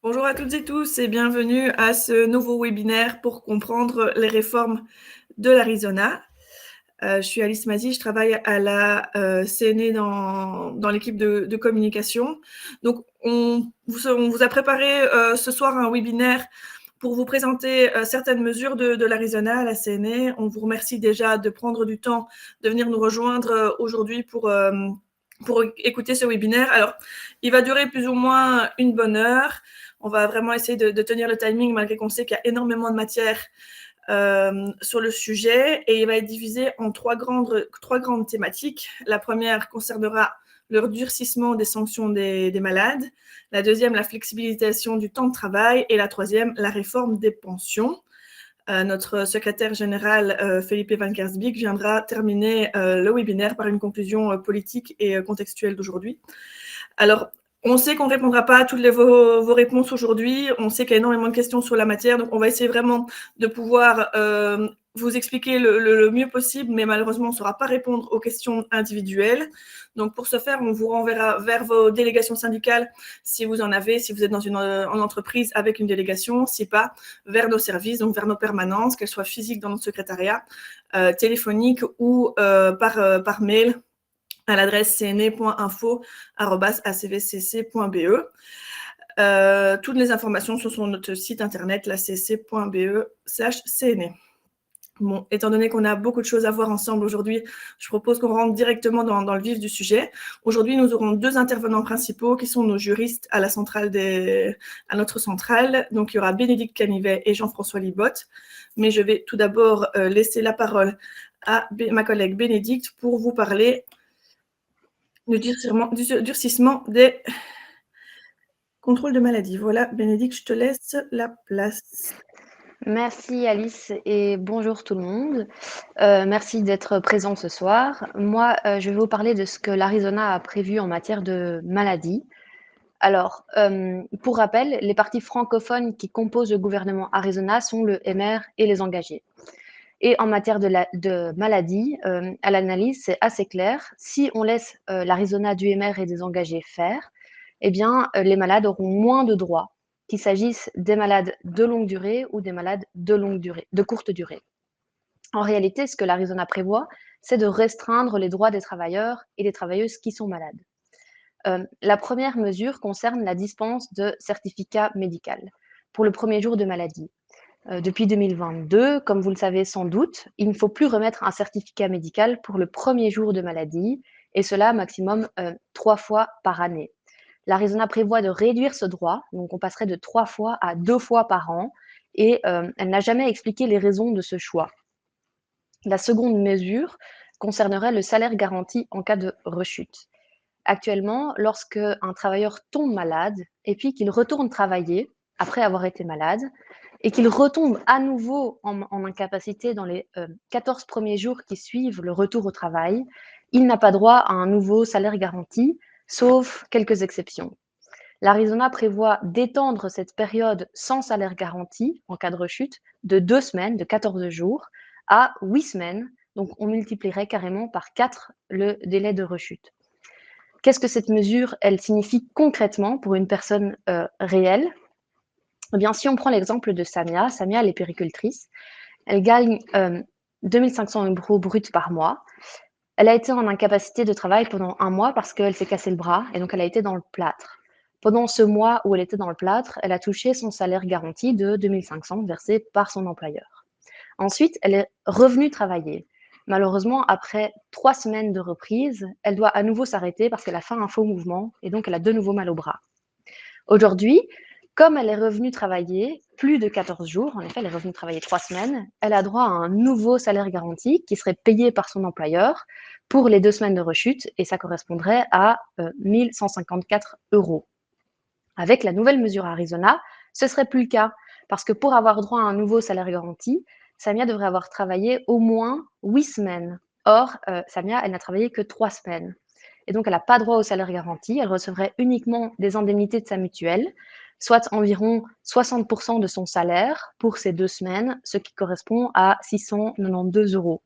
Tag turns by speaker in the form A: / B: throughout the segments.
A: Bonjour à toutes et tous et bienvenue à ce nouveau webinaire pour comprendre les réformes de l'Arizona. Je suis Alice Mazy, je travaille à la CNE dans l'équipe de communication. Donc, on vous a préparé ce soir un webinaire pour vous présenter certaines mesures de l'Arizona à la CNE. On vous remercie déjà de prendre du temps de venir nous rejoindre aujourd'hui pour écouter ce webinaire. Alors, il va durer plus ou moins une bonne heure. On va vraiment essayer de tenir le timing malgré qu'on sait qu'il y a énormément de matière sur le sujet et il va être divisé en trois grandes thématiques. La première concernera le durcissement des sanctions des malades. La deuxième, la flexibilisation du temps de travail. Et la troisième, la réforme des pensions. Notre secrétaire général, Felipe Van Kersbeek, viendra terminer le webinaire par une conclusion politique et contextuelle d'aujourd'hui. Alors, on sait qu'on ne répondra pas à toutes vos réponses aujourd'hui. On sait qu'il y a énormément de questions sur la matière. Donc, on va essayer vraiment de pouvoir vous expliquer le mieux possible, mais malheureusement, on ne saura pas répondre aux questions individuelles. Donc, pour ce faire, on vous renverra vers vos délégations syndicales si vous en avez, si vous êtes dans en entreprise avec une délégation, si pas, vers nos services, donc vers nos permanences, qu'elles soient physiques dans notre secrétariat, téléphonique ou par mail à l'adresse cne.info@acvcc.be. Toutes les informations sont sur notre site internet, lacc.be/cne. Bon, étant donné qu'on a beaucoup de choses à voir ensemble aujourd'hui, je propose qu'on rentre directement dans le vif du sujet. Aujourd'hui, nous aurons deux intervenants principaux qui sont nos juristes à notre centrale. Donc, il y aura Bénédicte Canivet et Jean-François Libotte. Mais je vais tout d'abord laisser la parole à ma collègue Bénédicte pour vous parler du durcissement des contrôles de maladie. Voilà, Bénédicte, je te laisse la place.
B: Merci Alice et bonjour tout le monde. Merci d'être présent ce soir. Moi, je vais vous parler de ce que l'Arizona a prévu en matière de maladies. Alors, pour rappel, les partis francophones qui composent le gouvernement Arizona sont le MR et les engagés. Et en matière de maladies, à l'analyse, c'est assez clair. Si on laisse l'Arizona du MR et des engagés faire, eh bien, les malades auront moins de droits, qu'il s'agisse des malades de longue durée ou des malades de courte durée. En réalité, ce que l'Arizona prévoit, c'est de restreindre les droits des travailleurs et des travailleuses qui sont malades. La première mesure concerne la dispense de certificat médical pour le premier jour de maladie. Depuis 2022, comme vous le savez sans doute, il ne faut plus remettre un certificat médical pour le premier jour de maladie, et cela maximum 3 fois par année. L'Arizona prévoit de réduire ce droit, donc on passerait de 3 fois à 2 fois par an, et elle n'a jamais expliqué les raisons de ce choix. La seconde mesure concernerait le salaire garanti en cas de rechute. Actuellement, lorsque un travailleur tombe malade et puis qu'il retourne travailler après avoir été malade et qu'il retombe à nouveau en incapacité dans les 14 premiers jours qui suivent le retour au travail, il n'a pas droit à un nouveau salaire garanti, sauf quelques exceptions. L'Arizona prévoit d'étendre cette période sans salaire garanti en cas de rechute de 2 semaines, de 14 jours, à 8 semaines. Donc, on multiplierait carrément par 4 le délai de rechute. Qu'est-ce que cette mesure, elle signifie concrètement pour une personne réelle? Eh bien, si on prend l'exemple de Samia, elle est puéricultrice, elle gagne 2500 euros bruts par mois. Elle a été en incapacité de travail pendant 1 mois parce qu'elle s'est cassé le bras et donc elle a été dans le plâtre. Pendant ce mois où elle était dans le plâtre, elle a touché son salaire garanti de 2500 versé par son employeur. Ensuite, elle est revenue travailler. Malheureusement, après 3 semaines de reprise, elle doit à nouveau s'arrêter parce qu'elle a fait un faux mouvement et donc elle a de nouveau mal au bras. Aujourd'hui, comme elle est revenue travailler plus de 14 jours, en effet, elle est revenue travailler 3 semaines, elle a droit à un nouveau salaire garanti qui serait payé par son employeur pour les 2 semaines de rechute et ça correspondrait à 1154 euros. Avec la nouvelle mesure Arizona, ce ne serait plus le cas parce que pour avoir droit à un nouveau salaire garanti, Samia devrait avoir travaillé au moins 8 semaines. Or, Samia, elle n'a travaillé que 3 semaines. Et donc, elle n'a pas droit au salaire garanti. Elle recevrait uniquement des indemnités de sa mutuelle, soit environ 60% de son salaire pour ces 2 semaines, ce qui correspond à 692 euros.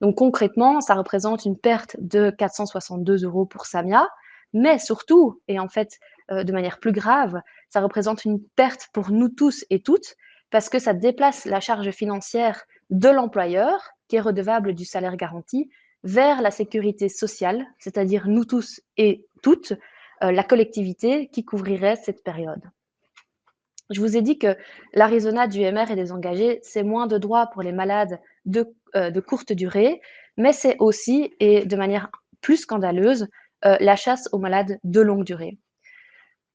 B: Donc, concrètement, ça représente une perte de 462 euros pour Samia, mais surtout, et en fait de manière plus grave, ça représente une perte pour nous tous et toutes, parce que ça déplace la charge financière de l'employeur, qui est redevable du salaire garanti, vers la sécurité sociale, c'est-à-dire nous tous et toutes, la collectivité qui couvrirait cette période. Je vous ai dit que l'Arizona du MR est désengagé, c'est moins de droits pour les malades de courte durée, mais c'est aussi, et de manière plus scandaleuse, la chasse aux malades de longue durée.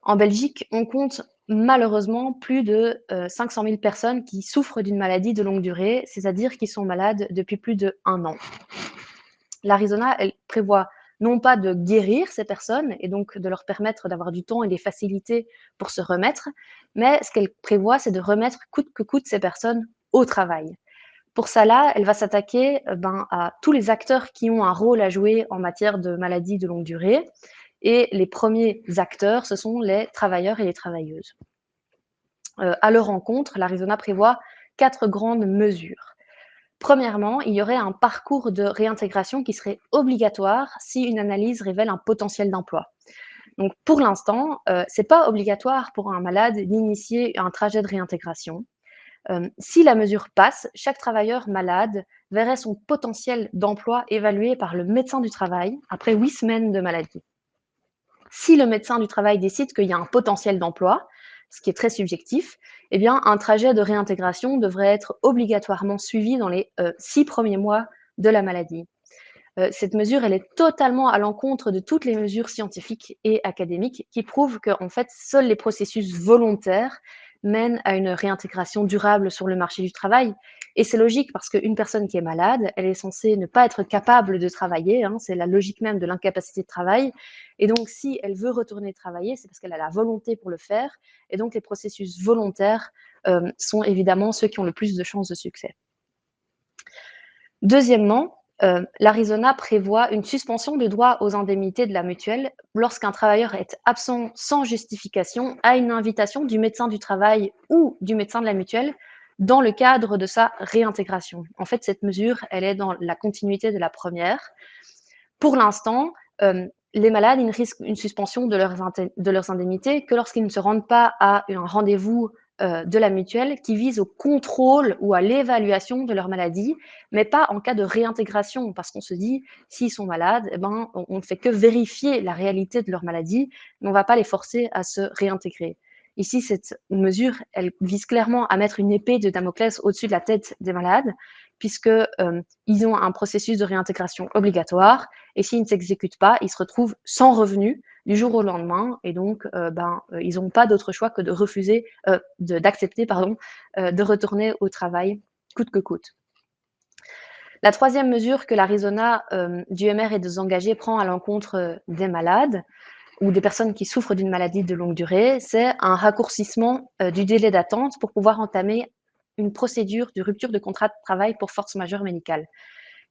B: En Belgique, on compte malheureusement plus de 500 000 personnes qui souffrent d'une maladie de longue durée, c'est-à-dire qui sont malades depuis plus d'1 an. L'Arizona, elle prévoit non pas de guérir ces personnes et donc de leur permettre d'avoir du temps et des facilités pour se remettre, mais ce qu'elle prévoit, c'est de remettre coûte que coûte ces personnes au travail. Pour ça, elle va s'attaquer à tous les acteurs qui ont un rôle à jouer en matière de maladies de longue durée. Et les premiers acteurs, ce sont les travailleurs et les travailleuses. À leur rencontre, l'Arizona prévoit 4 grandes mesures. Premièrement, il y aurait un parcours de réintégration qui serait obligatoire si une analyse révèle un potentiel d'emploi. Donc, pour l'instant, ce n'est pas obligatoire pour un malade d'initier un trajet de réintégration. Si la mesure passe, chaque travailleur malade verrait son potentiel d'emploi évalué par le médecin du travail après 8 semaines de maladie. Si le médecin du travail décide qu'il y a un potentiel d'emploi, ce qui est très subjectif, eh bien, un trajet de réintégration devrait être obligatoirement suivi dans les 6 premiers mois de la maladie. Cette mesure, elle est totalement à l'encontre de toutes les mesures scientifiques et académiques qui prouvent qu'en fait, seuls les processus volontaires mènent à une réintégration durable sur le marché du travail. Et c'est logique parce qu'une personne qui est malade, elle est censée ne pas être capable de travailler, hein, c'est la logique même de l'incapacité de travail. Et donc, si elle veut retourner travailler, c'est parce qu'elle a la volonté pour le faire. Et donc, les processus volontaires sont évidemment ceux qui ont le plus de chances de succès. Deuxièmement, l'Arizona prévoit une suspension de droit aux indemnités de la mutuelle lorsqu'un travailleur est absent sans justification à une invitation du médecin du travail ou du médecin de la mutuelle dans le cadre de sa réintégration. En fait, cette mesure, elle est dans la continuité de la première. Pour l'instant, les malades, ils ne risquent une suspension de leurs indemnités que lorsqu'ils ne se rendent pas à un rendez-vous de la mutuelle qui vise au contrôle ou à l'évaluation de leur maladie, mais pas en cas de réintégration, parce qu'on se dit, s'ils sont malades, eh ben, on ne fait que vérifier la réalité de leur maladie, mais on ne va pas les forcer à se réintégrer. Ici, cette mesure, elle vise clairement à mettre une épée de Damoclès au-dessus de la tête des malades, puisqu'ils ont un processus de réintégration obligatoire, et s'ils ne s'exécutent pas, ils se retrouvent sans revenus du jour au lendemain, et donc ils n'ont pas d'autre choix que de refuser, d'accepter de retourner au travail coûte que coûte. La troisième mesure que l'Arizona du MR est désengagé prend à l'encontre des malades ou des personnes qui souffrent d'une maladie de longue durée, c'est un raccourcissement du délai d'attente pour pouvoir entamer une procédure de rupture de contrat de travail pour force majeure médicale.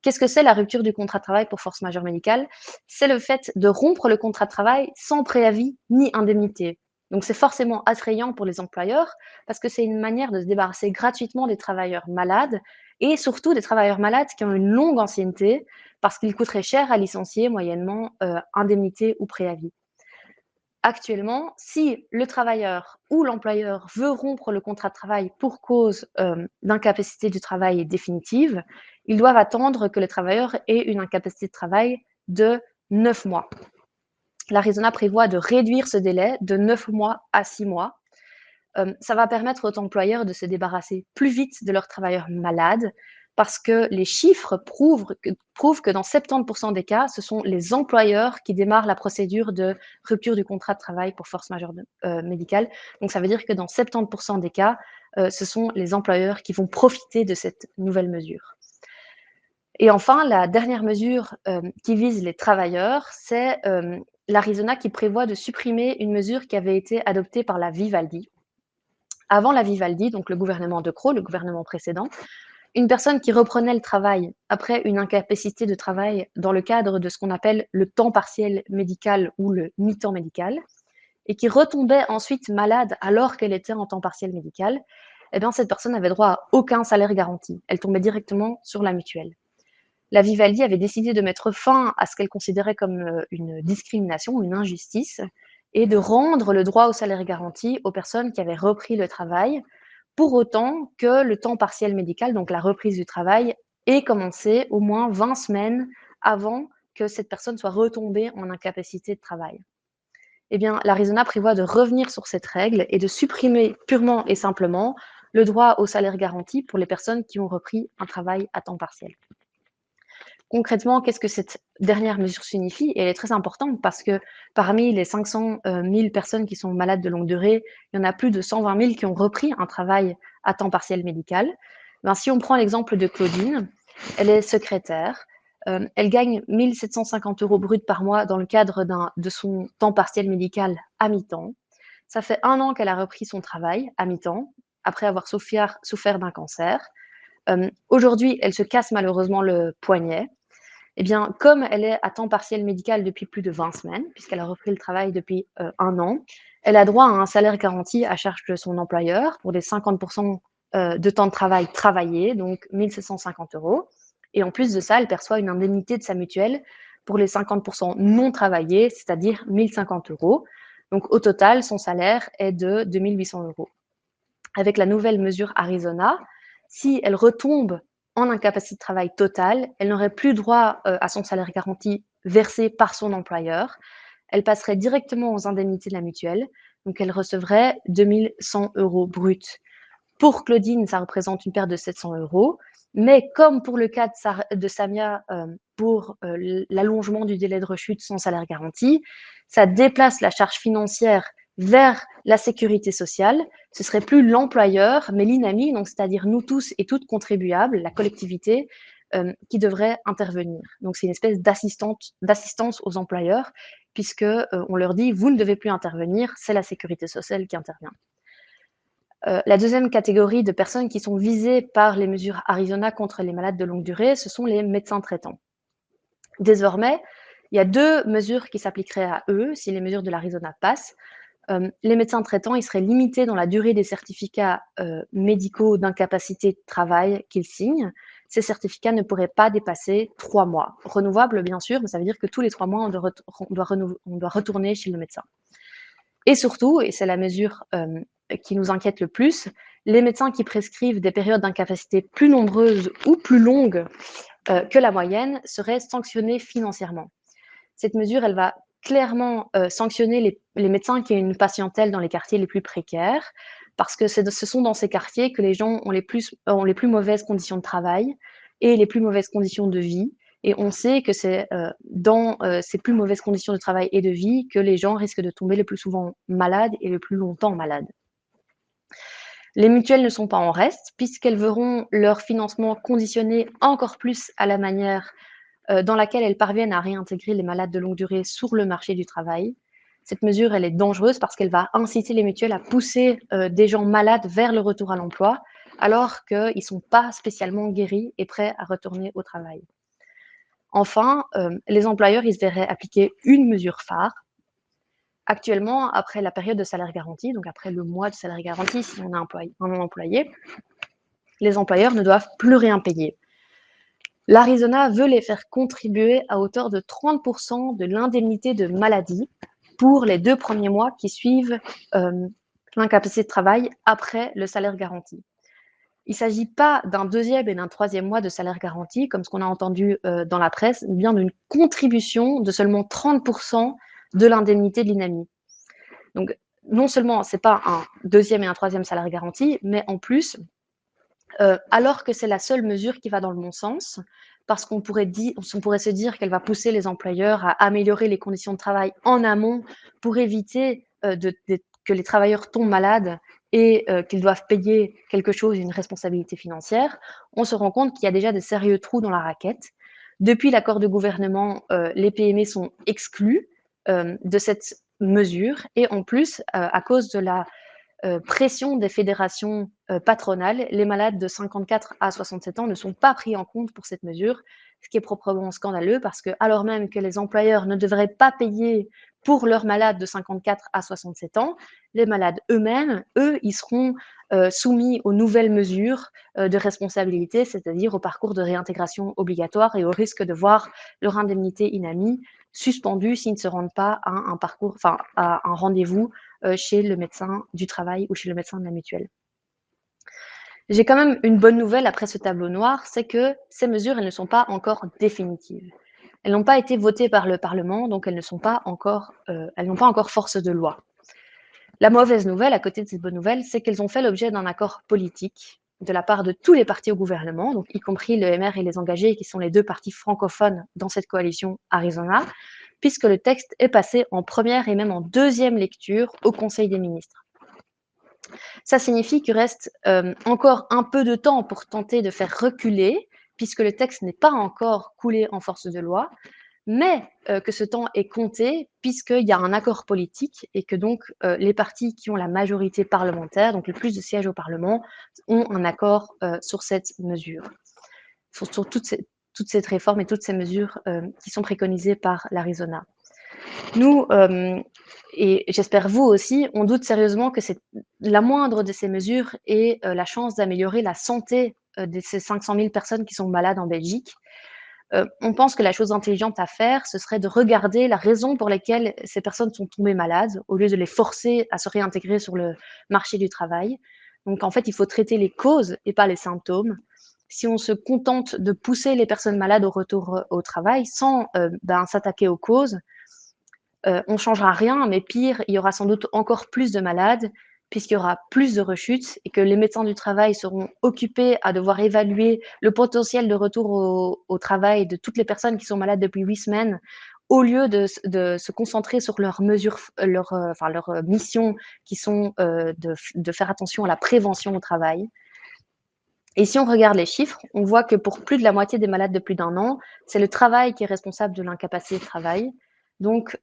B: Qu'est-ce que c'est la rupture du contrat de travail pour force majeure médicale? C'est le fait de rompre le contrat de travail sans préavis ni indemnité. Donc c'est forcément attrayant pour les employeurs parce que c'est une manière de se débarrasser gratuitement des travailleurs malades et surtout des travailleurs malades qui ont une longue ancienneté parce qu'il coûterait cher à licencier moyennement indemnité ou préavis. Actuellement, si le travailleur ou l'employeur veut rompre le contrat de travail pour cause d'incapacité du travail définitive, ils doivent attendre que le travailleur ait une incapacité de travail de 9 mois. L'Arizona prévoit de réduire ce délai de 9 mois à 6 mois. Ça va permettre aux employeurs de se débarrasser plus vite de leurs travailleurs malades parce que les chiffres prouvent que dans 70% des cas, ce sont les employeurs qui démarrent la procédure de rupture du contrat de travail pour force majeure médicale. Donc, ça veut dire que dans 70% des cas, ce sont les employeurs qui vont profiter de cette nouvelle mesure. Et enfin, la dernière mesure qui vise les travailleurs, c'est l'Arizona qui prévoit de supprimer une mesure qui avait été adoptée par la Vivaldi. Avant la Vivaldi, donc le gouvernement de Crot, le gouvernement précédent, une personne qui reprenait le travail après une incapacité de travail dans le cadre de ce qu'on appelle le temps partiel médical ou le mi-temps médical, et qui retombait ensuite malade alors qu'elle était en temps partiel médical, eh bien, cette personne n'avait droit à aucun salaire garanti. Elle tombait directement sur la mutuelle. la Vivaldi avait décidé de mettre fin à ce qu'elle considérait comme une discrimination, une injustice, et de rendre le droit au salaire garanti aux personnes qui avaient repris le travail, pour autant que le temps partiel médical, donc la reprise du travail, ait commencé au moins 20 semaines avant que cette personne soit retombée en incapacité de travail. Eh bien, l'Arizona prévoit de revenir sur cette règle et de supprimer purement et simplement le droit au salaire garanti pour les personnes qui ont repris un travail à temps partiel. Concrètement, qu'est-ce que cette dernière mesure signifie? Et elle est très importante parce que parmi les 500 000 personnes qui sont malades de longue durée, il y en a plus de 120 000 qui ont repris un travail à temps partiel médical. Ben, si on prend l'exemple de Claudine, elle est secrétaire, elle gagne 1 750 € bruts par mois dans le cadre de son temps partiel médical à mi-temps. Ça fait 1 an qu'elle a repris son travail à mi-temps, après avoir souffert d'un cancer. Aujourd'hui, elle se casse malheureusement le poignet. Eh bien, comme elle est à temps partiel médical depuis plus de 20 semaines, puisqu'elle a repris le travail depuis 1 an, elle a droit à un salaire garanti à charge de son employeur pour les 50% de temps de travail travaillé, donc 1 750 €. Et en plus de ça, elle perçoit une indemnité de sa mutuelle pour les 50% non travaillés, c'est-à-dire 1 050 €. Donc au total, son salaire est de 2 800 €. Avec la nouvelle mesure Arizona, si elle retombe en incapacité de travail totale, elle n'aurait plus droit à son salaire garanti versé par son employeur. Elle passerait directement aux indemnités de la mutuelle. Donc, elle recevrait 2 100 € bruts. Pour Claudine, ça représente une perte de 700 €. Mais comme pour le cas de Samia, pour l'allongement du délai de rechute sans salaire garanti, ça déplace la charge financière vers la sécurité sociale. Ce serait plus l'employeur, mais l'INAMI, donc c'est-à-dire nous tous et toutes contribuables, la collectivité, qui devrait intervenir. Donc c'est une espèce d'assistance aux employeurs, puisque on leur dit vous ne devez plus intervenir, c'est la sécurité sociale qui intervient. La deuxième catégorie de personnes qui sont visées par les mesures Arizona contre les malades de longue durée, ce sont les médecins traitants. Désormais, il y a 2 mesures qui s'appliqueraient à eux si les mesures de l'Arizona passent. Les médecins traitants, ils seraient limités dans la durée des certificats médicaux d'incapacité de travail qu'ils signent. Ces certificats ne pourraient pas dépasser 3 mois. Renouvelables, bien sûr, mais ça veut dire que tous les 3 mois, on doit retourner chez le médecin. Et surtout, et c'est la mesure qui nous inquiète le plus, les médecins qui prescrivent des périodes d'incapacité plus nombreuses ou plus longues que la moyenne seraient sanctionnés financièrement. Cette mesure, elle va clairement sanctionner les médecins qui ont une patientèle dans les quartiers les plus précaires, parce que ce sont dans ces quartiers que les gens ont les plus mauvaises conditions de travail et les plus mauvaises conditions de vie. Et on sait que c'est dans ces plus mauvaises conditions de travail et de vie que les gens risquent de tomber le plus souvent malades et le plus longtemps malades. Les mutuelles ne sont pas en reste, puisqu'elles verront leur financement conditionné encore plus à la manière dans laquelle elles parviennent à réintégrer les malades de longue durée sur le marché du travail. Cette mesure, elle est dangereuse parce qu'elle va inciter les mutuelles à pousser des gens malades vers le retour à l'emploi, alors qu'ils ne sont pas spécialement guéris et prêts à retourner au travail. Enfin, les employeurs, ils se verraient appliquer une mesure phare. Actuellement, après la période de salaire garanti, donc après le mois de salaire garanti, si on a un employé, les employeurs ne doivent plus rien payer. L'Arizona veut les faire contribuer à hauteur de 30% de l'indemnité de maladie pour les 2 premiers mois qui suivent l'incapacité de travail après le salaire garanti. Il ne s'agit pas d'un 2e et d'un 3e mois de salaire garanti, comme ce qu'on a entendu dans la presse, mais bien d'une contribution de seulement 30% de l'indemnité de l'INAMI. Donc, non seulement ce n'est pas un 2e et un 3e salaire garanti, mais en plus, alors que c'est la seule mesure qui va dans le bon sens, parce qu'on pourrait se dire qu'elle va pousser les employeurs à améliorer les conditions de travail en amont pour éviter que les travailleurs tombent malades et qu'ils doivent payer quelque chose, une responsabilité financière. On se rend compte qu'il y a déjà de sérieux trous dans la raquette. Depuis l'accord de gouvernement, les PME sont exclus de cette mesure et en plus, à cause de la pression des fédérations patronales, les malades de 54 à 67 ans ne sont pas pris en compte pour cette mesure, ce qui est proprement scandaleux parce que, alors même que les employeurs ne devraient pas payer pour leurs malades de 54 à 67 ans, les malades eux-mêmes, eux, ils seront soumis aux nouvelles mesures de responsabilité, c'est-à-dire au parcours de réintégration obligatoire et au risque de voir leur indemnité INAMI suspendue s'ils ne se rendent pas à un parcours, enfin à un rendez-vous chez le médecin du travail ou chez le médecin de la mutuelle. J'ai quand même une bonne nouvelle après ce tableau noir, c'est que ces mesures, elles ne sont pas encore définitives. Elles n'ont pas été votées par le Parlement, donc elles n'ont pas encore force de loi. La mauvaise nouvelle, à côté de cette bonne nouvelle, c'est qu'elles ont fait l'objet d'un accord politique de la part de tous les partis au gouvernement, donc y compris le MR et les Engagés, qui sont les deux partis francophones dans cette coalition Arizona, puisque le texte est passé en première et même en deuxième lecture au Conseil des ministres. Ça signifie qu'il reste encore un peu de temps pour tenter de faire reculer, puisque le texte n'est pas encore coulé en force de loi, mais que ce temps est compté puisqu'il y a un accord politique et que donc les partis qui ont la majorité parlementaire, donc le plus de sièges au Parlement, ont un accord sur cette mesure, sur toute cette réforme et toutes ces mesures qui sont préconisées par l'Arizona. Nous, et j'espère vous aussi, on doute sérieusement que c'est la moindre de ces mesures ait la chance d'améliorer la santé de ces 500 000 personnes qui sont malades en Belgique. On pense que la chose intelligente à faire, ce serait de regarder la raison pour laquelle ces personnes sont tombées malades, au lieu de les forcer à se réintégrer sur le marché du travail. Donc, en fait, il faut traiter les causes et pas les symptômes. Si on se contente de pousser les personnes malades au retour au travail sans s'attaquer aux causes, on ne changera rien, mais pire, il y aura sans doute encore plus de malades, puisqu'il y aura plus de rechutes et que les médecins du travail seront occupés à devoir évaluer le potentiel de retour au travail de toutes les personnes qui sont malades depuis 8 semaines, au lieu de se concentrer sur leurs mesures, leurs missions qui sont de faire attention à la prévention au travail. Et si on regarde les chiffres, on voit que pour plus de la moitié des malades de plus d'1 an, c'est le travail qui est responsable de l'incapacité de travail. Donc,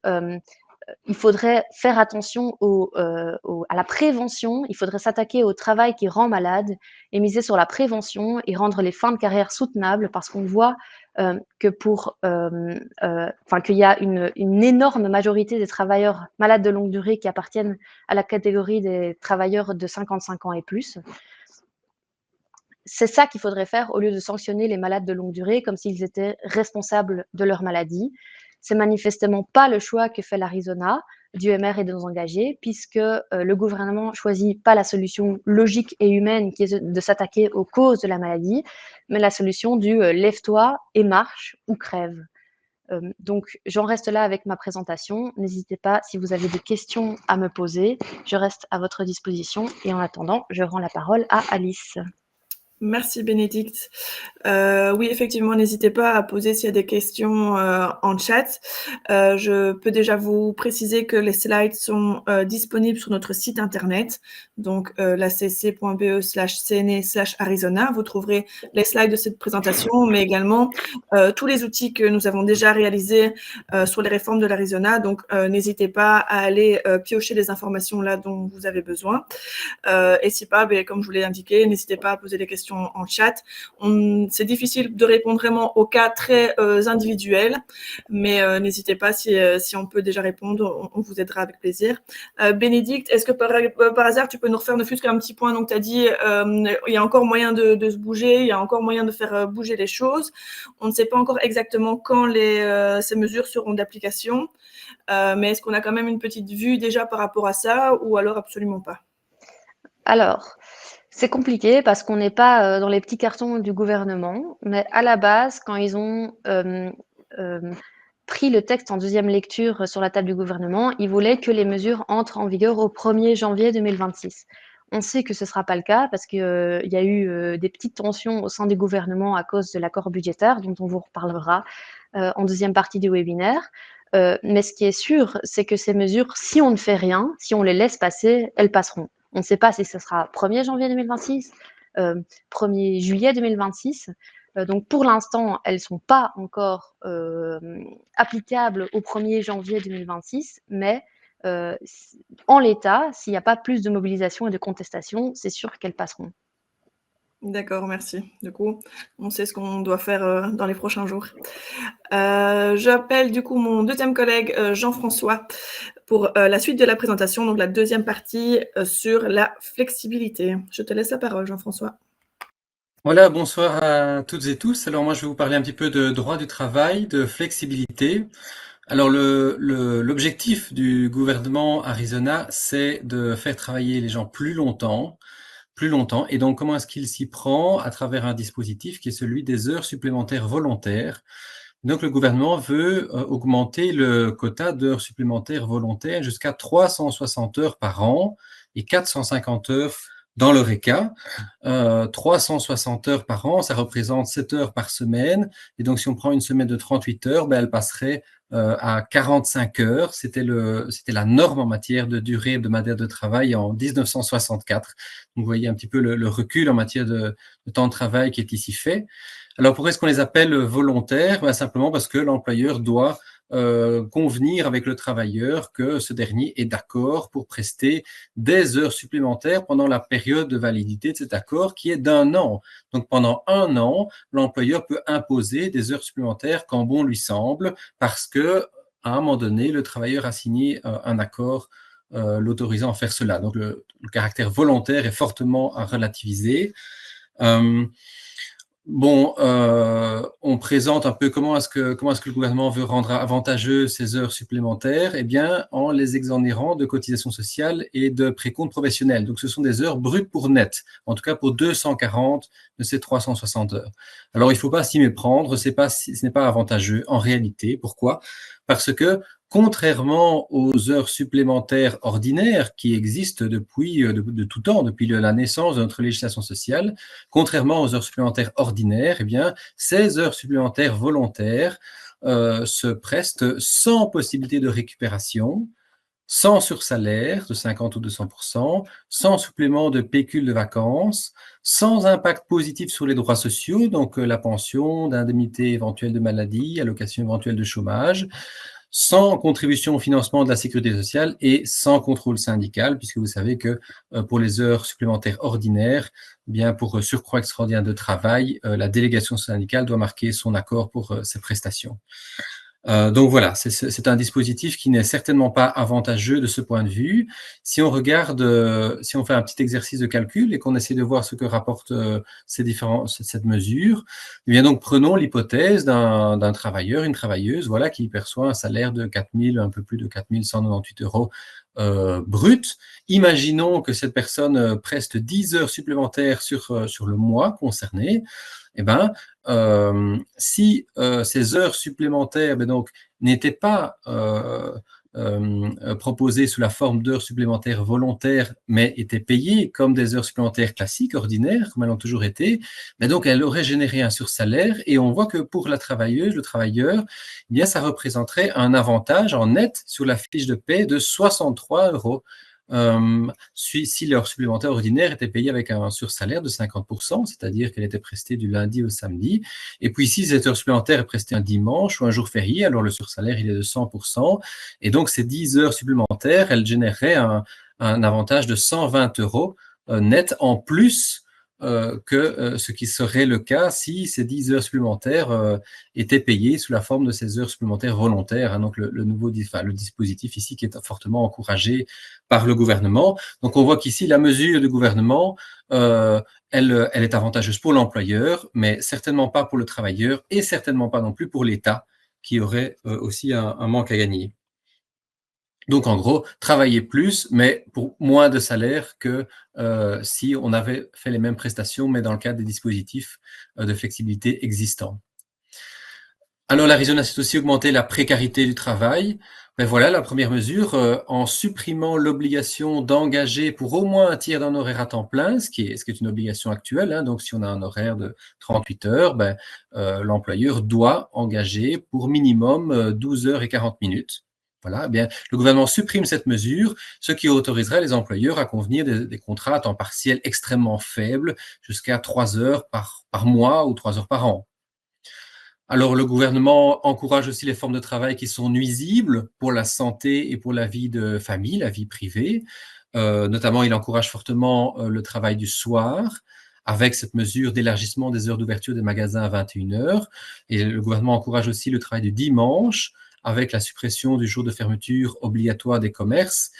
B: il faudrait faire attention à la prévention, il faudrait s'attaquer au travail qui rend malade et miser sur la prévention et rendre les fins de carrière soutenables parce qu'on voit que qu'il y a une énorme majorité des travailleurs malades de longue durée qui appartiennent à la catégorie des travailleurs de 55 ans et plus. C'est ça qu'il faudrait faire au lieu de sanctionner les malades de longue durée comme s'ils étaient responsables de leur maladie. C'est manifestement pas le choix que fait l'Arizona, du MR et de nos engagés, puisque le gouvernement choisit pas la solution logique et humaine qui est de s'attaquer aux causes de la maladie, mais la solution du lève-toi et marche ou crève. Donc, j'en reste là avec ma présentation. N'hésitez pas, si vous avez des questions à me poser, je reste à votre disposition. Et en attendant, je rends la parole à Alice.
A: Merci Bénédicte. Oui, effectivement, n'hésitez pas à poser s'il y a des questions en chat. Je peux déjà vous préciser que les slides sont disponibles sur notre site internet, donc lacc.be/cne/Arizona. Vous trouverez les slides de cette présentation, mais également tous les outils que nous avons déjà réalisés sur les réformes de l'Arizona. Donc, n'hésitez pas à aller piocher les informations là dont vous avez besoin. Et si pas, comme je vous l'ai indiqué, n'hésitez pas à poser des questions en chat. C'est difficile de répondre vraiment aux cas très individuels, mais n'hésitez pas, si on peut déjà répondre, on vous aidera avec plaisir. Bénédicte, est-ce que par hasard, tu peux nous refaire ne fût-ce qu'un petit point? Donc, tu as dit, il y a encore moyen de se bouger, il y a encore moyen de faire bouger les choses. On ne sait pas encore exactement quand ces mesures seront d'application, mais est-ce qu'on a quand même une petite vue déjà par rapport à ça, ou alors absolument pas?
B: Alors, c'est compliqué parce qu'on n'est pas dans les petits cartons du gouvernement, mais à la base, quand ils ont pris le texte en deuxième lecture sur la table du gouvernement, ils voulaient que les mesures entrent en vigueur au 1er janvier 2026. On sait que ce ne sera pas le cas parce qu'il y a eu des petites tensions au sein du gouvernement à cause de l'accord budgétaire dont on vous reparlera en deuxième partie du webinaire. Mais ce qui est sûr, c'est que ces mesures, si on ne fait rien, si on les laisse passer, elles passeront. On ne sait pas si ce sera 1er janvier 2026, 1er juillet 2026. Donc, pour l'instant, elles ne sont pas encore applicables au 1er janvier 2026, mais en l'état, s'il n'y a pas plus de mobilisation et de contestation, c'est sûr qu'elles passeront.
A: D'accord, merci. Du coup, on sait ce qu'on doit faire dans les prochains jours. J'appelle du coup mon deuxième collègue Jean-François pour la suite de la présentation, donc la deuxième partie sur la flexibilité. Je te laisse la parole, Jean-François.
C: Voilà, bonsoir à toutes et tous. Alors moi, je vais vous parler un petit peu de droit du travail, de flexibilité. Alors l'objectif du gouvernement Arizona, c'est de faire travailler les gens plus longtemps, plus longtemps. Et donc, comment est-ce qu'il s'y prend? À travers un dispositif qui est celui des heures supplémentaires volontaires. Donc, le gouvernement veut augmenter le quota d'heures supplémentaires volontaires jusqu'à 360 heures par an et 450 heures dans l'Eureka. 360 heures par an, ça représente 7 heures par semaine. Et donc, si on prend une semaine de 38 heures, ben, elle passerait à 45 heures. C'était la norme en matière de durée hebdomadaire de travail en 1964. Donc, vous voyez un petit peu le recul en matière de temps de travail qui est ici fait. Alors, pourquoi est-ce qu'on les appelle volontaires? Ben, simplement parce que l'employeur doit convenir avec le travailleur que ce dernier est d'accord pour prester des heures supplémentaires pendant la période de validité de cet accord qui est d'1 an. Donc, pendant 1 an, l'employeur peut imposer des heures supplémentaires quand bon lui semble parce que, à un moment donné, le travailleur a signé un accord l'autorisant à faire cela. Donc, le caractère volontaire est fortement relativisé. Bon, on présente un peu comment est-ce que le gouvernement veut rendre avantageux ces heures supplémentaires? Eh bien, en les exonérant de cotisations sociales et de précompte professionnel. Donc, ce sont des heures brutes pour net, en tout cas pour 240 de ces 360 heures. Alors, il ne faut pas s'y méprendre, ce n'est pas avantageux en réalité. Pourquoi? Parce que, contrairement aux heures supplémentaires ordinaires qui existent depuis de tout temps, depuis la naissance de notre législation sociale, contrairement aux heures supplémentaires ordinaires, eh bien, ces heures supplémentaires volontaires se prestent sans possibilité de récupération, sans sursalaire de 50 ou 200%, sans supplément de pécule de vacances, sans impact positif sur les droits sociaux, donc la pension, d'indemnité éventuelle de maladie, allocation éventuelle de chômage, sans contribution au financement de la sécurité sociale et sans contrôle syndical, puisque vous savez que pour les heures supplémentaires ordinaires, bien pour surcroît extraordinaire de travail, la délégation syndicale doit marquer son accord pour ces prestations. Donc voilà, c'est un dispositif qui n'est certainement pas avantageux de ce point de vue. Si on regarde, si on fait un petit exercice de calcul et qu'on essaie de voir ce que rapporte cette mesure, eh bien donc prenons l'hypothèse d'un travailleur, une travailleuse, voilà, qui perçoit un salaire de 4000, un peu plus de 4198 euros brut. Imaginons que cette personne preste 10 heures supplémentaires sur le mois concerné. Eh ben, si ces heures supplémentaires donc, n'étaient pas proposées sous la forme d'heures supplémentaires volontaires, mais étaient payées comme des heures supplémentaires classiques, ordinaires, comme elles ont toujours été, mais donc elles auraient généré un sursalaire et on voit que pour la travailleuse, le travailleur, eh bien, ça représenterait un avantage en net sur la fiche de paie de 63 euros. Si l'heure supplémentaire ordinaire était payée avec un sursalaire de 50%, c'est-à-dire qu'elle était prestée du lundi au samedi. Et puis si cette heure supplémentaire est prestée un dimanche ou un jour férié, alors le sursalaire il est de 100%. Et donc ces 10 heures supplémentaires, elles généreraient un avantage de 120 euros net en plus que ce qui serait le cas si ces 10 heures supplémentaires étaient payées sous la forme de ces heures supplémentaires volontaires. Hein, donc le dispositif ici qui est fortement encouragé par le gouvernement. Donc on voit qu'ici la mesure du gouvernement, elle est avantageuse pour l'employeur, mais certainement pas pour le travailleur et certainement pas non plus pour l'État qui aurait aussi un manque à gagner. Donc, en gros, travailler plus, mais pour moins de salaire que si on avait fait les mêmes prestations, mais dans le cadre des dispositifs de flexibilité existants. Alors, l'Arizona s'est aussi augmenté la précarité du travail. Ben voilà, la première mesure, en supprimant l'obligation d'engager pour au moins un tiers d'un horaire à temps plein, ce qui est une obligation actuelle. Hein, donc, si on a un horaire de 38 heures, ben, l'employeur doit engager pour minimum 12 heures et 40 minutes. Voilà, eh bien, le gouvernement supprime cette mesure, ce qui autoriserait les employeurs à convenir des contrats à temps partiel extrêmement faibles, jusqu'à 3 heures par mois ou 3 heures par an. Alors, le gouvernement encourage aussi les formes de travail qui sont nuisibles pour la santé et pour la vie de famille, la vie privée. Notamment, il encourage fortement le travail du soir, avec cette mesure d'élargissement des heures d'ouverture des magasins à 21 heures. Et le gouvernement encourage aussi le travail du dimanche, avec la suppression du jour de fermeture obligatoire des commerces.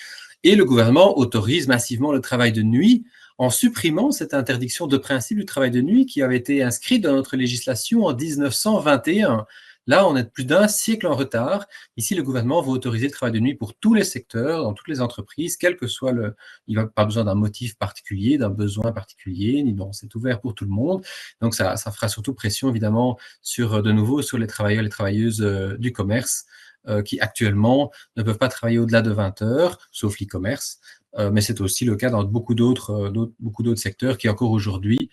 C: Et le gouvernement autorise massivement le travail de nuit en supprimant cette interdiction de principe du travail de nuit qui avait été inscrite dans notre législation en 1921. Là, on est plus d'un siècle en retard. Ici, le gouvernement va autoriser le travail de nuit pour tous les secteurs, dans toutes les entreprises, quel que soit le... Il n'y a pas besoin d'un motif particulier, d'un besoin particulier, ni bon, c'est ouvert pour tout le monde. Donc, ça fera surtout pression, évidemment, de nouveau, sur les travailleurs et les travailleuses du commerce, qui actuellement ne peuvent pas travailler au-delà de 20 heures, sauf l'e-commerce. Mais c'est aussi le cas dans beaucoup d'autres secteurs qui, encore aujourd'hui,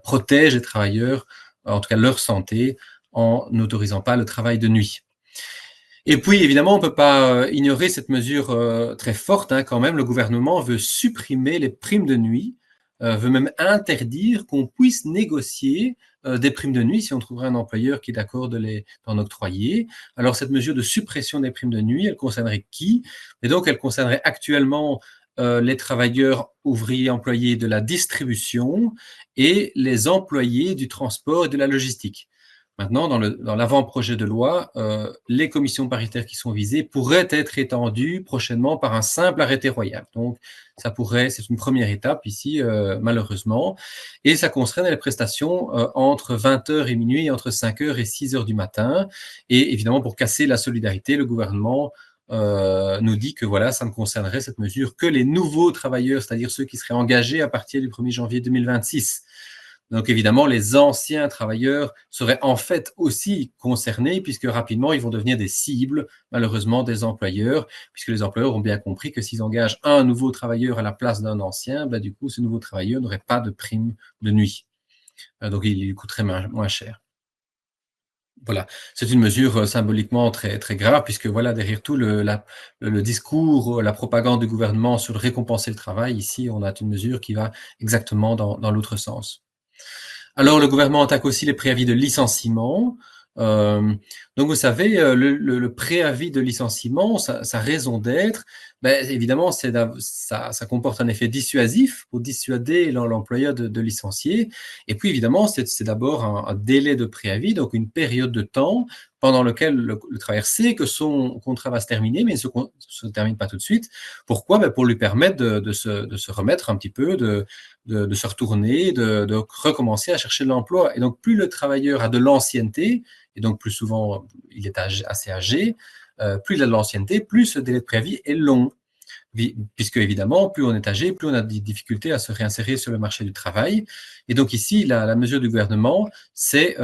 C: protègent les travailleurs, en tout cas leur santé, en n'autorisant pas le travail de nuit. Et puis, évidemment, on ne peut pas ignorer cette mesure très forte, hein, quand même. Le gouvernement veut supprimer les primes de nuit, veut même interdire qu'on puisse négocier des primes de nuit si on trouverait un employeur qui est d'accord d'en octroyer. Alors, cette mesure de suppression des primes de nuit, elle concernerait qui? Et donc, elle concernerait actuellement les travailleurs ouvriers employés de la distribution et les employés du transport et de la logistique. Maintenant, dans l'avant-projet de loi, les commissions paritaires qui sont visées pourraient être étendues prochainement par un simple arrêté royal. Donc, c'est une première étape ici, malheureusement. Et ça concerne les prestations entre 20h et minuit, entre 5h et 6h du matin. Et évidemment, pour casser la solidarité, le gouvernement nous dit que voilà, ça ne concernerait cette mesure que les nouveaux travailleurs, c'est-à-dire ceux qui seraient engagés à partir du 1er janvier 2026. Donc évidemment, les anciens travailleurs seraient en fait aussi concernés puisque rapidement, ils vont devenir des cibles, malheureusement, des employeurs, puisque les employeurs ont bien compris que s'ils engagent un nouveau travailleur à la place d'un ancien, ben, du coup, ce nouveau travailleur n'aurait pas de prime de nuit. Donc, il coûterait moins cher. Voilà, c'est une mesure symboliquement très, très grave, puisque voilà, derrière tout le discours, la propagande du gouvernement sur récompenser le travail, ici, on a une mesure qui va exactement dans l'autre sens. Alors, le gouvernement attaque aussi les préavis de licenciement. Donc, vous savez, le préavis de licenciement, sa raison d'être, ben, évidemment, ça comporte un effet dissuasif pour dissuader l'employeur de licencier. Et puis, évidemment, c'est d'abord un délai de préavis, donc une période de temps pendant lequel le travailleur sait que son contrat va se terminer, mais il ne se termine pas tout de suite. Pourquoi? Ben, pour lui permettre de se remettre un petit peu, de se retourner, de recommencer à chercher de l'emploi. Et donc, plus le travailleur a de l'ancienneté, et donc plus souvent il est assez âgé, plus il a de l'ancienneté, plus ce délai de préavis est long. Puisque évidemment, plus on est âgé, plus on a des difficultés à se réinsérer sur le marché du travail. Et donc ici, la mesure du gouvernement, c'est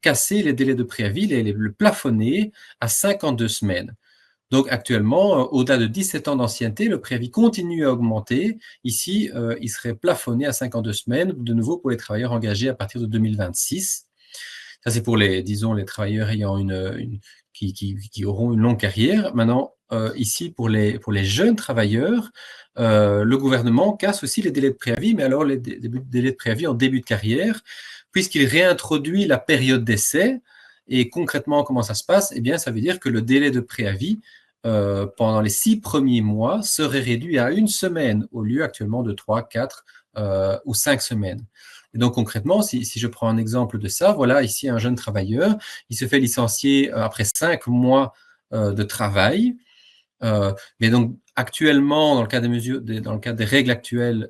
C: casser les délais de préavis, le plafonner à 52 semaines. Donc actuellement, au-delà de 17 ans d'ancienneté, le préavis continue à augmenter. Ici, il serait plafonné à 52 semaines, de nouveau pour les travailleurs engagés à partir de 2026. Ça, c'est pour les travailleurs ayant qui auront une longue carrière. Maintenant, ici, pour les jeunes travailleurs, le gouvernement casse aussi les délais de préavis, mais alors les délais de préavis en début de carrière, puisqu'il réintroduit la période d'essai. Et concrètement, comment ça se passe? Eh bien, ça veut dire que le délai de préavis pendant les 6 premiers mois serait réduit à 1 semaine au lieu actuellement de 3, 4 ou 5 semaines. Et donc concrètement, si je prends un exemple de ça, voilà, ici un jeune travailleur, il se fait licencier après 5 mois de travail. Mais donc actuellement, dans le cadre des règles actuelles,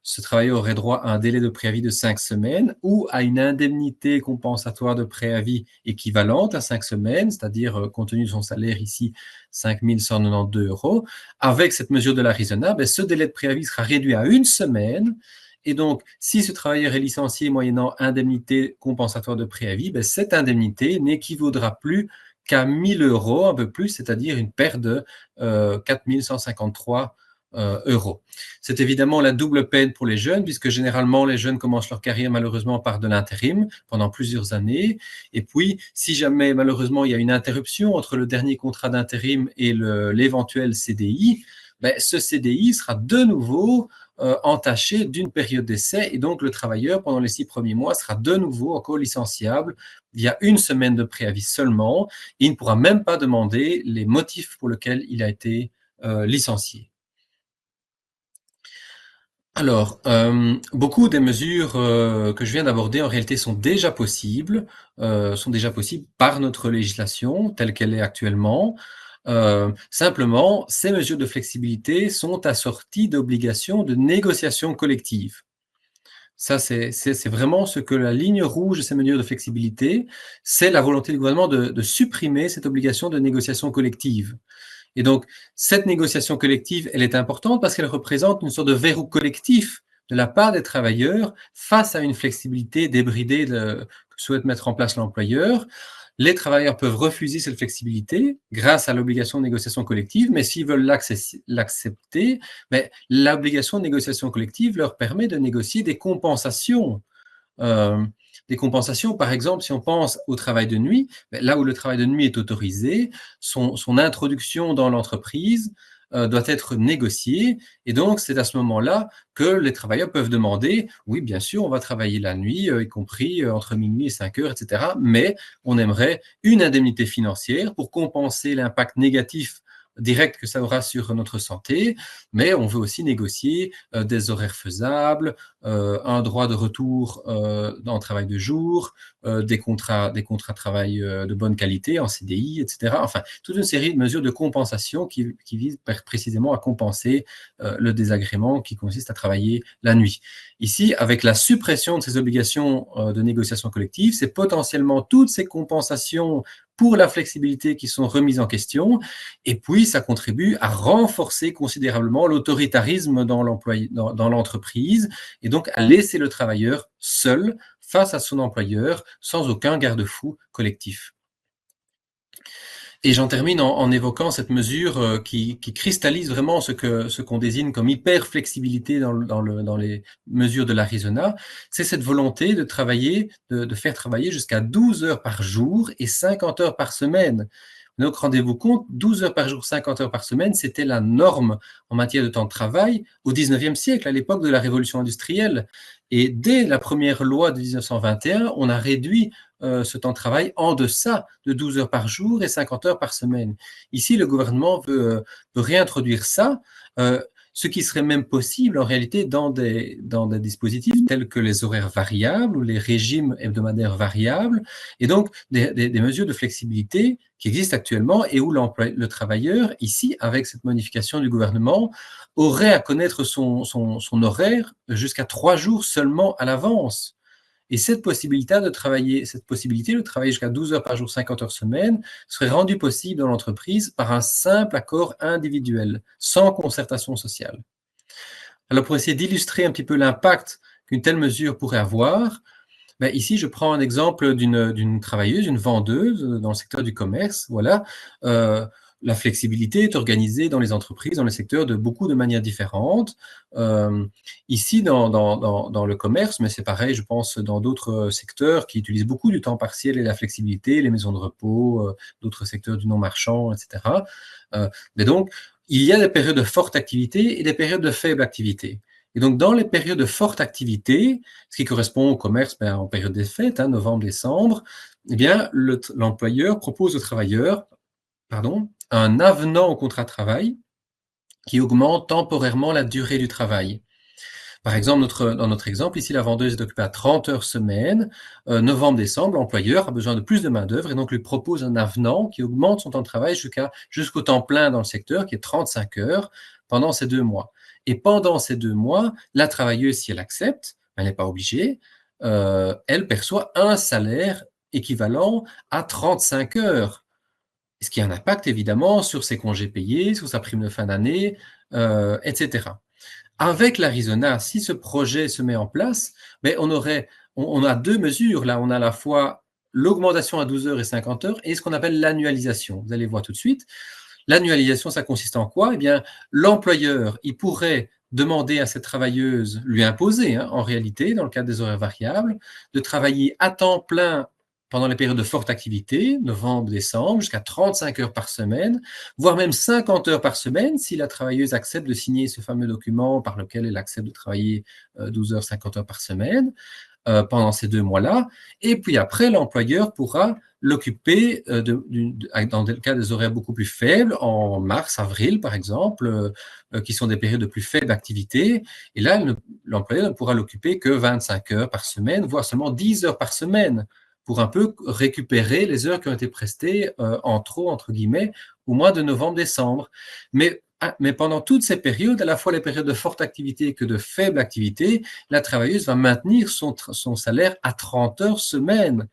C: ce travailleur aurait droit à un délai de préavis de 5 semaines ou à une indemnité compensatoire de préavis équivalente à 5 semaines, c'est-à-dire, compte tenu de son salaire ici, 5 192 €. Avec cette mesure de l'Arizona, ben, ce délai de préavis sera réduit à 1 semaine. Et donc, si ce travailleur est licencié moyennant indemnité compensatoire de préavis, ben, cette indemnité n'équivaudra plus qu'à 1 000 €, un peu plus, c'est-à-dire une perte de 4 153 €. C'est évidemment la double peine pour les jeunes, puisque généralement, les jeunes commencent leur carrière malheureusement par de l'intérim pendant plusieurs années. Et puis, si jamais malheureusement il y a une interruption entre le dernier contrat d'intérim et l'éventuel CDI, ben, ce CDI sera de nouveau entaché d'une période d'essai et donc le travailleur pendant les 6 premiers mois sera de nouveau encore licenciable via 1 semaine de préavis seulement et il ne pourra même pas demander les motifs pour lesquels il a été licencié. Alors, beaucoup des mesures que je viens d'aborder en réalité sont déjà possibles par notre législation telle qu'elle est actuellement. Simplement, ces mesures de flexibilité sont assorties d'obligations de négociation collective. Ça, c'est vraiment ce que la ligne rouge de ces mesures de flexibilité, c'est la volonté du gouvernement de supprimer cette obligation de négociation collective. Et donc, cette négociation collective, elle est importante parce qu'elle représente une sorte de verrou collectif de la part des travailleurs face à une flexibilité débridée que souhaite mettre en place l'employeur. Les travailleurs peuvent refuser cette flexibilité grâce à l'obligation de négociation collective, mais s'ils veulent l'accepter, l'obligation de négociation collective leur permet de négocier des compensations. Des compensations, par exemple, si on pense au travail de nuit, là où le travail de nuit est autorisé, son introduction dans l'entreprise doit être négociée. Et donc, c'est à ce moment-là que les travailleurs peuvent demander, oui, bien sûr, on va travailler la nuit, y compris entre minuit et 5 heures, etc. Mais on aimerait une indemnité financière pour compenser l'impact négatif direct que ça aura sur notre santé, mais on veut aussi négocier des horaires faisables, un droit de retour dans le travail de jour, des contrats de travail de bonne qualité en CDI, etc. Enfin, toute une série de mesures de compensation qui visent précisément à compenser le désagrément qui consiste à travailler la nuit. Ici, avec la suppression de ces obligations de négociation collective, c'est potentiellement toutes ces compensations pour la flexibilité qui sont remises en question, et puis ça contribue à renforcer considérablement l'autoritarisme dans l'entreprise, et donc à laisser le travailleur seul face à son employeur, sans aucun garde-fou collectif. Et j'en termine en évoquant cette mesure qui cristallise vraiment ce qu'on désigne comme hyper-flexibilité dans les mesures de l'Arizona, c'est cette volonté de faire travailler jusqu'à 12 heures par jour et 50 heures par semaine. Donc, rendez-vous compte, 12 heures par jour, 50 heures par semaine, c'était la norme en matière de temps de travail au 19e siècle, à l'époque de la révolution industrielle. Et dès la première loi de 1921, on a réduit ce temps de travail en deçà de 12 heures par jour et 50 heures par semaine. Ici, le gouvernement veut réintroduire ça, ce qui serait même possible en réalité dans des dispositifs tels que les horaires variables ou les régimes hebdomadaires variables, et donc des mesures de flexibilité qui existent actuellement et où le travailleur, ici, avec cette modification du gouvernement, aurait à connaître son horaire jusqu'à 3 jours seulement à l'avance. Et cette possibilité de travailler jusqu'à 12 heures par jour, 50 heures semaine, serait rendue possible dans l'entreprise par un simple accord individuel, sans concertation sociale. Alors, pour essayer d'illustrer un petit peu l'impact qu'une telle mesure pourrait avoir, ici, je prends un exemple d'une travailleuse, une vendeuse dans le secteur du commerce. Voilà. La flexibilité est organisée dans les entreprises, dans les secteurs de manières différentes. Ici, dans le commerce, mais c'est pareil, je pense, dans d'autres secteurs qui utilisent beaucoup du temps partiel et la flexibilité, les maisons de repos, d'autres secteurs du non-marchand, etc. Mais donc, il y a des périodes de forte activité et des périodes de faible activité. Et donc, dans les périodes de forte activité, ce qui correspond au commerce en période des fêtes, novembre, décembre, eh bien, l'employeur propose au travailleur un avenant au contrat de travail qui augmente temporairement la durée du travail. Par exemple, dans notre exemple, ici, la vendeuse est occupée à 30 heures semaine. Novembre-décembre, l'employeur a besoin de plus de main-d'œuvre et donc lui propose un avenant qui augmente son temps de travail jusqu'au temps plein dans le secteur, qui est 35 heures pendant ces 2 mois. Et pendant ces 2 mois, la travailleuse, si elle accepte, elle n'est pas obligée, elle perçoit un salaire équivalent à 35 heures. Ce qui a un impact évidemment sur ses congés payés, sur sa prime de fin d'année, etc. Avec l'Arizona, si ce projet se met en place, on a 2 mesures. Là, on a à la fois l'augmentation à 12 heures et 50 heures et ce qu'on appelle l'annualisation. Vous allez voir tout de suite. L'annualisation, ça consiste en quoi? Eh bien, l'employeur, il pourrait demander à cette travailleuse, lui imposer, en réalité, dans le cadre des horaires variables, de travailler à temps plein pendant les périodes de forte activité, novembre, décembre, jusqu'à 35 heures par semaine, voire même 50 heures par semaine, si la travailleuse accepte de signer ce fameux document par lequel elle accepte de travailler 12 heures, 50 heures par semaine. pendant ces 2 mois-là. Et puis après, l'employeur pourra l'occuper dans le cas des horaires beaucoup plus faibles, en mars, avril, par exemple, qui sont des périodes de plus faible activité. Et là, l'employeur ne pourra l'occuper que 25 heures par semaine, voire seulement 10 heures par semaine, pour un peu récupérer les heures qui ont été prestées en trop, entre guillemets, au mois de novembre-décembre. Mais pendant toutes ces périodes, à la fois les périodes de forte activité que de faible activité, la travailleuse va maintenir son salaire à 30 heures semaine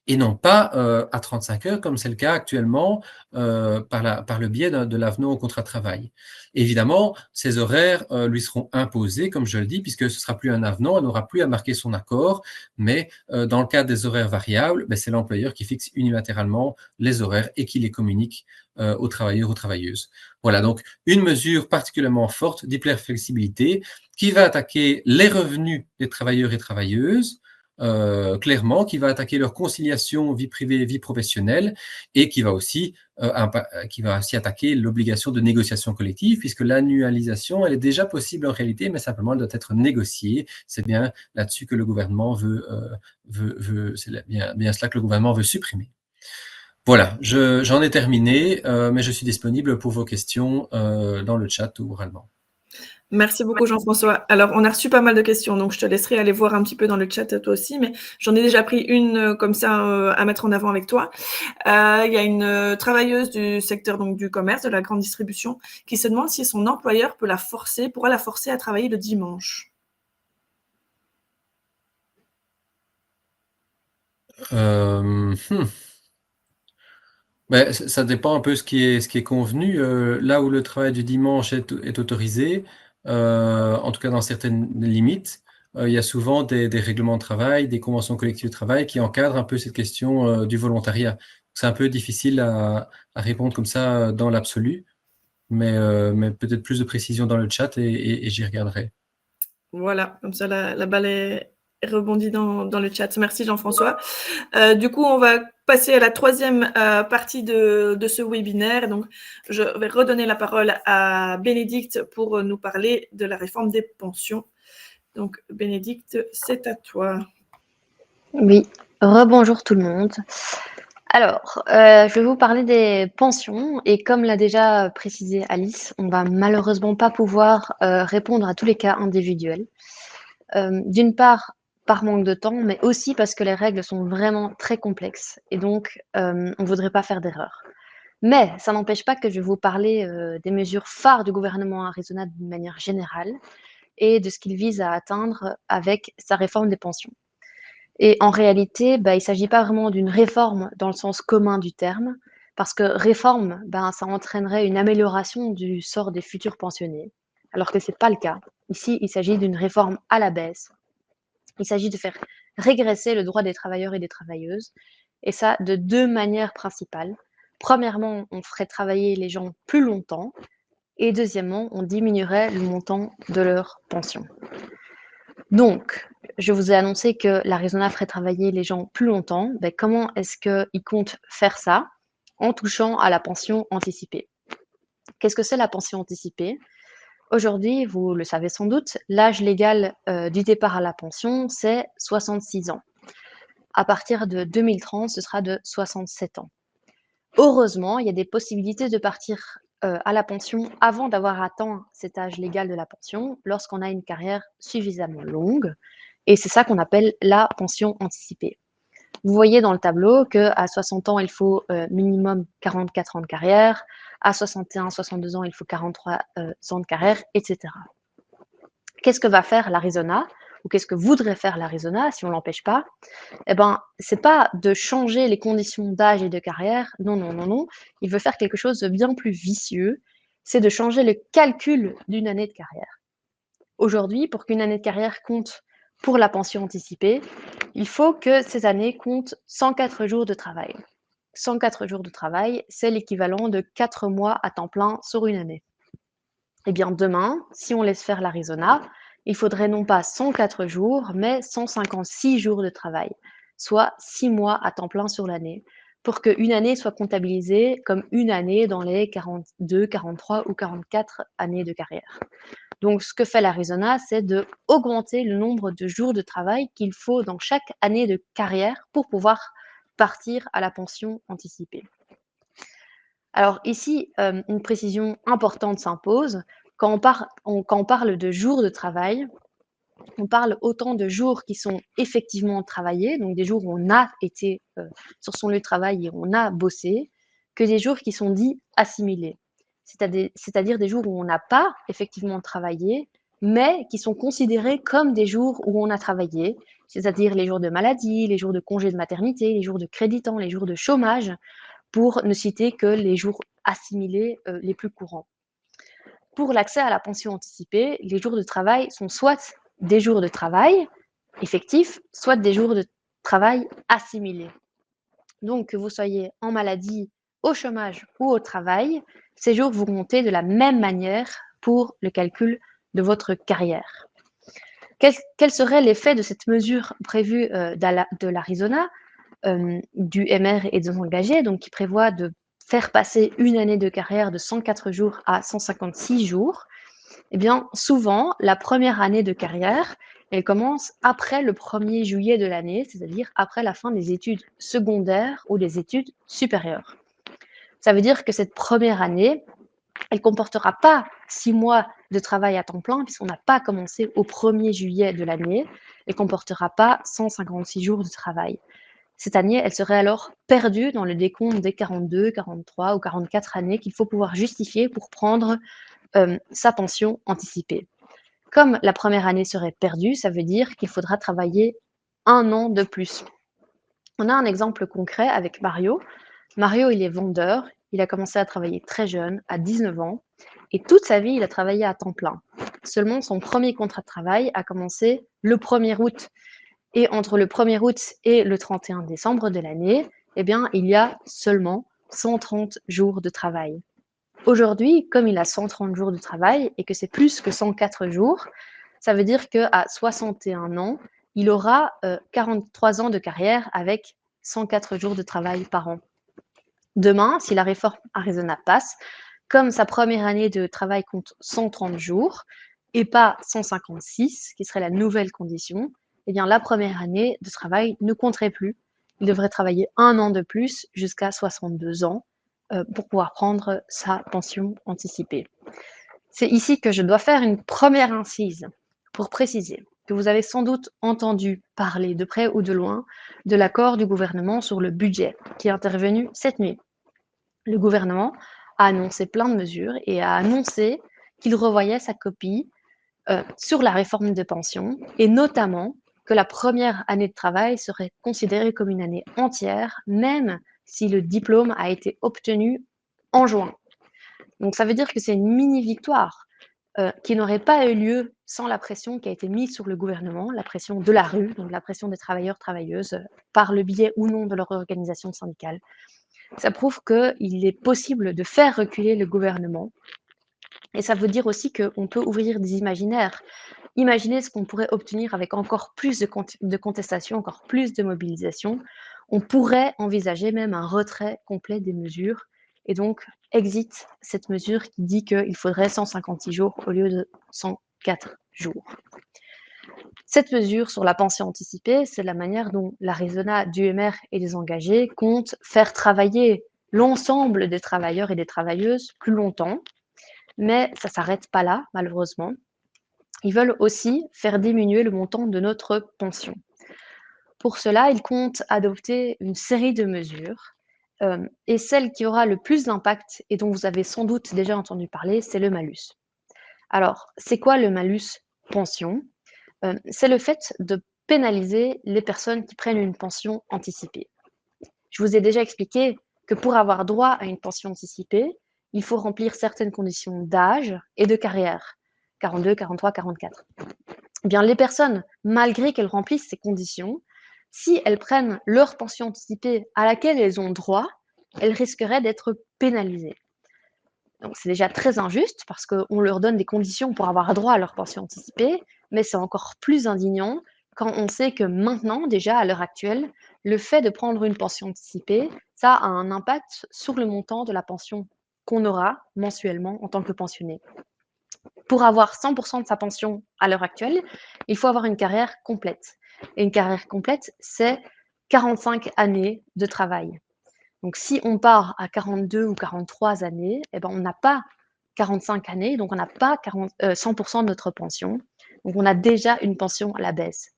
C: et non pas à 35 heures, comme c'est le cas actuellement par le biais de l'avenant au contrat de travail. Évidemment, ces horaires lui seront imposés, comme je le dis, puisque ce ne sera plus un avenant, elle n'aura plus à marquer son accord, mais dans le cas des horaires variables, c'est l'employeur qui fixe unilatéralement les horaires et qui les communique aux travailleurs, aux travailleuses. Voilà, donc une mesure particulièrement forte d'hyperflexibilité qui va attaquer les revenus des travailleurs et travailleuses, clairement, qui va attaquer leur conciliation vie privée vie professionnelle et qui va aussi attaquer l'obligation de négociation collective, puisque l'annualisation, elle est déjà possible en réalité, mais simplement elle doit être négociée. C'est bien là-dessus que le gouvernement c'est bien cela que le gouvernement veut supprimer. Voilà, j'en ai terminé, mais je suis disponible pour vos questions dans le chat ou oralement.
A: Merci beaucoup Jean-François. Alors, on a reçu pas mal de questions, donc je te laisserai aller voir un petit peu dans le chat toi aussi, mais j'en ai déjà pris une comme ça à mettre en avant avec toi. Il y a une travailleuse du secteur donc, du commerce, de la grande distribution, qui se demande si son employeur pourra la forcer à travailler le dimanche.
C: Ça dépend un peu ce qui est convenu. Là où le travail du dimanche est autorisé, en tout cas dans certaines limites, il y a souvent des règlements de travail, des conventions collectives de travail qui encadrent un peu cette question du volontariat. C'est un peu difficile à répondre comme ça dans l'absolu, mais peut-être plus de précision dans le chat et j'y regarderai.
A: Voilà, comme ça la balle est rebondie dans le chat. Merci Jean-François. Du coup, on va passer à la troisième partie de ce webinaire. Donc, je vais redonner la parole à Bénédicte pour nous parler de la réforme des pensions. Donc, Bénédicte, c'est à toi.
B: Oui, rebonjour tout le monde. Alors, je vais vous parler des pensions et comme l'a déjà précisé Alice, on va malheureusement pas pouvoir répondre à tous les cas individuels. D'une part, par manque de temps, mais aussi parce que les règles sont vraiment très complexes et donc on ne voudrait pas faire d'erreur. Mais ça n'empêche pas que je vais vous parler des mesures phares du gouvernement Arizona d'une manière générale et de ce qu'il vise à atteindre avec sa réforme des pensions. Et en réalité, il ne s'agit pas vraiment d'une réforme dans le sens commun du terme, parce que réforme, ça entraînerait une amélioration du sort des futurs pensionnés, alors que ce n'est pas le cas. Ici, il s'agit d'une réforme à la baisse. Il s'agit de faire régresser le droit des travailleurs et des travailleuses, et ça de deux manières principales. Premièrement, on ferait travailler les gens plus longtemps, et deuxièmement, on diminuerait le montant de leur pension. Donc, je vous ai annoncé que l'Arizona ferait travailler les gens plus longtemps. Comment est-ce qu'ils comptent faire ça? En touchant à la pension anticipée. Qu'est-ce que c'est la pension anticipée? Aujourd'hui, vous le savez sans doute, l'âge légal du départ à la pension, c'est 66 ans. À partir de 2030, ce sera de 67 ans. Heureusement, il y a des possibilités de partir à la pension avant d'avoir atteint cet âge légal de la pension lorsqu'on a une carrière suffisamment longue. Et c'est ça qu'on appelle la pension anticipée. Vous voyez dans le tableau qu'à 60 ans, il faut minimum 44 ans de carrière. À 61, 62 ans, il faut 43 ans de carrière, etc. Qu'est-ce que va faire l'Arizona ou qu'est-ce que voudrait faire l'Arizona si on ne l'empêche pas? Ce n'est pas de changer les conditions d'âge et de carrière. Non, non, non, non. Il veut faire quelque chose de bien plus vicieux. C'est de changer le calcul d'une année de carrière. Aujourd'hui, pour qu'une année de carrière compte pour la pension anticipée, il faut que ces années comptent 104 jours de travail. 104 jours de travail, c'est l'équivalent de 4 mois à temps plein sur une année. Eh bien, demain, si on laisse faire l'Arizona, il faudrait non pas 104 jours, mais 156 jours de travail, soit 6 mois à temps plein sur l'année, pour qu'une année soit comptabilisée comme une année dans les 42, 43 ou 44 années de carrière. Donc, ce que fait l'Arizona, c'est d'augmenter le nombre de jours de travail qu'il faut dans chaque année de carrière pour pouvoir partir à la pension anticipée. Alors ici, une précision importante s'impose. Quand on parle de jours de travail, on parle autant de jours qui sont effectivement travaillés, donc des jours où on a été sur son lieu de travail et on a bossé, que des jours qui sont dits assimilés. C'est-à-dire des jours où on n'a pas effectivement travaillé, mais qui sont considérés comme des jours où on a travaillé, c'est-à-dire les jours de maladie, les jours de congé de maternité, les jours de crédit temps, les jours de chômage, pour ne citer que les jours assimilés les plus courants. Pour l'accès à la pension anticipée, les jours de travail sont soit des jours de travail effectifs, soit des jours de travail assimilés. Donc, que vous soyez en maladie, au chômage ou au travail, ces jours vont compter de la même manière pour le calcul de votre carrière. Quel serait l'effet de cette mesure prévue de l'Arizona, du MR et des engagés, donc qui prévoit de faire passer une année de carrière de 104 jours à 156 jours? Eh bien, souvent, la première année de carrière, elle commence après le 1er juillet de l'année, c'est-à-dire après la fin des études secondaires ou des études supérieures. Ça veut dire que cette première année, elle ne comportera pas 6 mois de travail à temps plein, puisqu'on n'a pas commencé au 1er juillet de l'année. Elle ne comportera pas 156 jours de travail. Cette année, elle serait alors perdue dans le décompte des 42, 43 ou 44 années qu'il faut pouvoir justifier pour prendre sa pension anticipée. Comme la première année serait perdue, ça veut dire qu'il faudra travailler 1 an de plus. On a un exemple concret avec Mario. Mario, il est vendeur. Il a commencé à travailler très jeune, à 19 ans, et toute sa vie, il a travaillé à temps plein. Seulement, son premier contrat de travail a commencé le 1er août. Et entre le 1er août et le 31 décembre de l'année, eh bien, il y a seulement 130 jours de travail. Aujourd'hui, comme il a 130 jours de travail et que c'est plus que 104 jours, ça veut dire qu'à 61 ans, il aura 43 ans de carrière avec 104 jours de travail par an. Demain, si la réforme Arizona passe, comme sa première année de travail compte 130 jours et pas 156, qui serait la nouvelle condition, eh bien la première année de travail ne compterait plus. Il devrait travailler 1 an de plus jusqu'à 62 ans pour pouvoir prendre sa pension anticipée. C'est ici que je dois faire une première incise pour préciser que vous avez sans doute entendu parler de près ou de loin de l'accord du gouvernement sur le budget qui est intervenu cette nuit. Le gouvernement a annoncé plein de mesures et a annoncé qu'il revoyait sa copie sur la réforme des pensions et notamment que la première année de travail serait considérée comme une année entière, même si le diplôme a été obtenu en juin. Donc ça veut dire que c'est une mini-victoire qui n'aurait pas eu lieu sans la pression qui a été mise sur le gouvernement, la pression de la rue, donc la pression des travailleurs, travailleuses, par le biais ou non de leur organisation syndicale. Ça prouve qu'il est possible de faire reculer le gouvernement. Et ça veut dire aussi qu'on peut ouvrir des imaginaires. Imaginez ce qu'on pourrait obtenir avec encore plus de contestation, encore plus de mobilisation. On pourrait envisager même un retrait complet des mesures. Et donc, exit cette mesure qui dit qu'il faudrait 156 jours au lieu de 104 jours. Cette mesure sur la pension anticipée, c'est la manière dont l'Arizona, d'UMR et des engagés comptent faire travailler l'ensemble des travailleurs et des travailleuses plus longtemps. Mais ça ne s'arrête pas là, malheureusement. Ils veulent aussi faire diminuer le montant de notre pension. Pour cela, ils comptent adopter une série de mesures. Et celle qui aura le plus d'impact et dont vous avez sans doute déjà entendu parler, c'est le malus. Alors, c'est quoi le malus pension ? C'est le fait de pénaliser les personnes qui prennent une pension anticipée. Je vous ai déjà expliqué que pour avoir droit à une pension anticipée, il faut remplir certaines conditions d'âge et de carrière, 42, 43, 44. Eh bien, les personnes, malgré qu'elles remplissent ces conditions, si elles prennent leur pension anticipée à laquelle elles ont droit, elles risqueraient d'être pénalisées. Donc, c'est déjà très injuste parce qu'on leur donne des conditions pour avoir droit à leur pension anticipée, mais c'est encore plus indignant quand on sait que maintenant, déjà à l'heure actuelle, le fait de prendre une pension anticipée, ça a un impact sur le montant de la pension qu'on aura mensuellement en tant que pensionné. pour avoir 100% de sa pension à l'heure actuelle, il faut avoir une carrière complète. Et une carrière complète, c'est 45 années de travail. Donc, si on part à 42 ou 43 années, eh ben, on n'a pas 45 années, donc on n'a pas 100% de notre pension. Donc, on a déjà une pension à la baisse.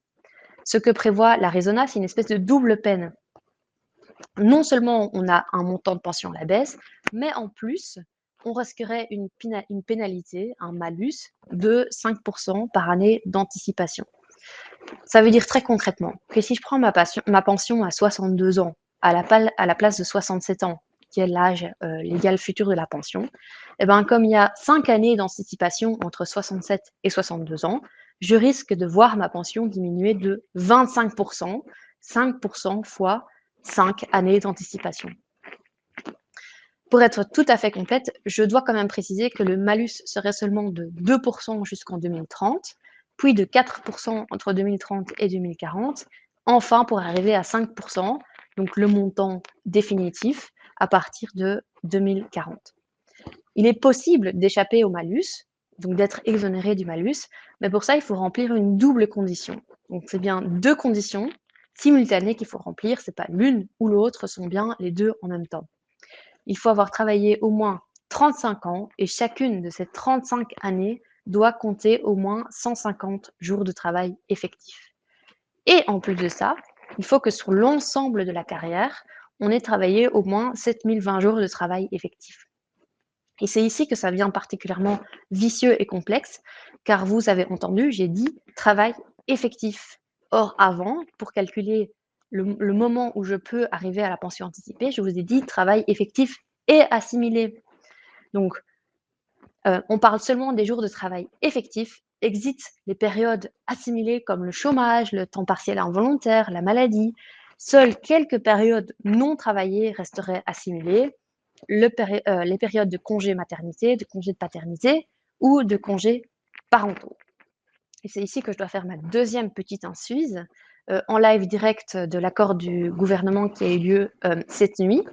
B: Ce que prévoit l'Arizona, c'est une espèce de double peine. Non seulement on a un montant de pension à la baisse, mais en plus, on risquerait une pénalité, un malus de 5% par année d'anticipation. Ça veut dire très concrètement que si je prends ma pension à 62 ans à la place de 67 ans, qui est l'âge légal futur de la pension, et ben, comme il y a 5 années d'anticipation entre 67 et 62 ans, je risque de voir ma pension diminuer de 25%, 5% fois 5 années d'anticipation. Pour être tout à fait complète, je dois quand même préciser que le malus serait seulement de 2% jusqu'en 2030, puis de 4% entre 2030 et 2040, enfin pour arriver à 5%, donc le montant définitif, à partir de 2040. Il est possible d'échapper au malus, donc d'être exonéré du malus, mais pour ça, il faut remplir une double condition. Donc c'est bien 2 conditions simultanées qu'il faut remplir, c'est pas l'une ou l'autre, ce sont bien les 2 en même temps. Il faut avoir travaillé au moins 35 ans et chacune de ces 35 années doit compter au moins 150 jours de travail effectif. Et en plus de ça, il faut que sur l'ensemble de la carrière, on ait travaillé au moins 7020 jours de travail effectif. Et c'est ici que ça devient particulièrement vicieux et complexe, car vous avez entendu, j'ai dit travail effectif. Or, avant, pour calculer le moment où je peux arriver à la pension anticipée, je vous ai dit travail effectif et assimilé. Donc, on parle seulement des jours de travail effectifs, exit les périodes assimilées comme le chômage, le temps partiel involontaire, la maladie. Seules quelques périodes non travaillées resteraient assimilées, les périodes de congé maternité, de congé de paternité ou de congés parentaux. Et c'est ici que je dois faire ma deuxième petite incise en live direct de l'accord du gouvernement qui a eu lieu cette nuit.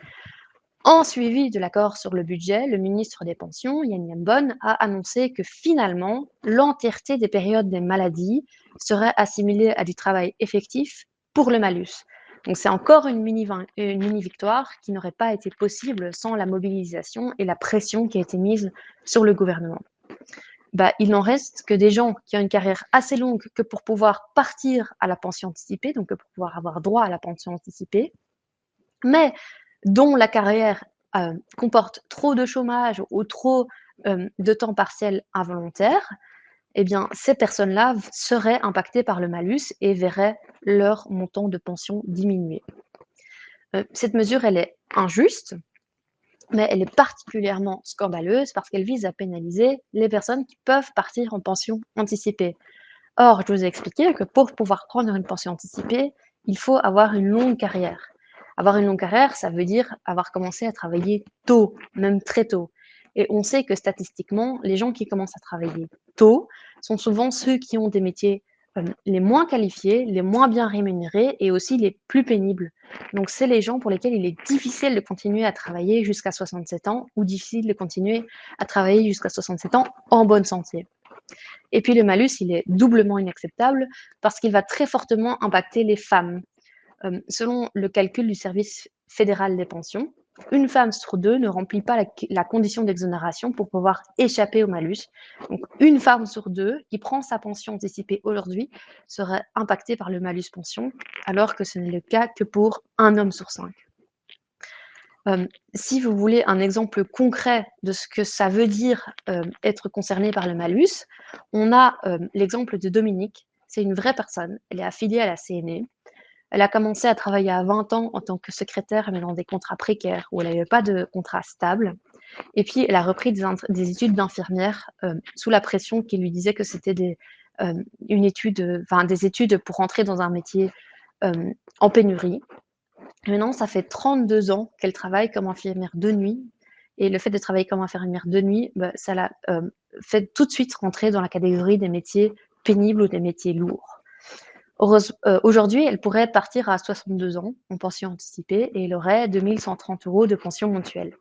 B: En suivi de l'accord sur le budget, le ministre des Pensions, Yann Yambon, a annoncé que finalement, l'entièreté des périodes des maladies serait assimilée à du travail effectif pour le malus. Donc c'est encore une mini-victoire qui n'aurait pas été possible sans la mobilisation et la pression qui a été mise sur le gouvernement. Il n'en reste que des gens qui ont une carrière assez longue que pour pouvoir partir à la pension anticipée, donc pour pouvoir avoir droit à la pension anticipée, mais dont la carrière comporte trop de chômage ou trop de temps partiel involontaire, eh bien, ces personnes-là seraient impactées par le malus et verraient leur montant de pension diminuer. Cette mesure, elle est injuste, mais elle est particulièrement scandaleuse parce qu'elle vise à pénaliser les personnes qui peuvent partir en pension anticipée. Or, je vous ai expliqué que pour pouvoir prendre une pension anticipée, il faut avoir une longue carrière. Avoir une longue carrière, ça veut dire avoir commencé à travailler tôt, même très tôt. Et on sait que statistiquement, les gens qui commencent à travailler tôt sont souvent ceux qui ont des métiers les moins qualifiés, les moins bien rémunérés et aussi les plus pénibles. Donc, c'est les gens pour lesquels il est difficile de continuer à travailler jusqu'à 67 ans ou difficile de continuer à travailler jusqu'à 67 ans en bonne santé. Et puis, le malus, il est doublement inacceptable parce qu'il va très fortement impacter les femmes. Selon le calcul du service fédéral des pensions, une femme sur 2 ne remplit pas la condition d'exonération pour pouvoir échapper au malus. Donc, une femme sur 2 qui prend sa pension anticipée aujourd'hui serait impactée par le malus pension, alors que ce n'est le cas que pour un homme sur 5. Si vous voulez un exemple concret de ce que ça veut dire être concerné par le malus, on a l'exemple de Dominique. C'est une vraie personne, elle est affiliée à la CNE. Elle a commencé à travailler à 20 ans en tant que secrétaire, mais dans des contrats précaires où elle n'avait pas de contrat stable. Et puis, elle a repris des études d'infirmière sous la pression qui lui disait que c'était des études pour entrer dans un métier en pénurie. Et maintenant, ça fait 32 ans qu'elle travaille comme infirmière de nuit. Et le fait de travailler comme infirmière de nuit, ça l'a fait tout de suite rentrer dans la catégorie des métiers pénibles ou des métiers lourds. Aujourd'hui, elle pourrait partir à 62 ans en pension anticipée et elle aurait 2130 € de pension mensuelle.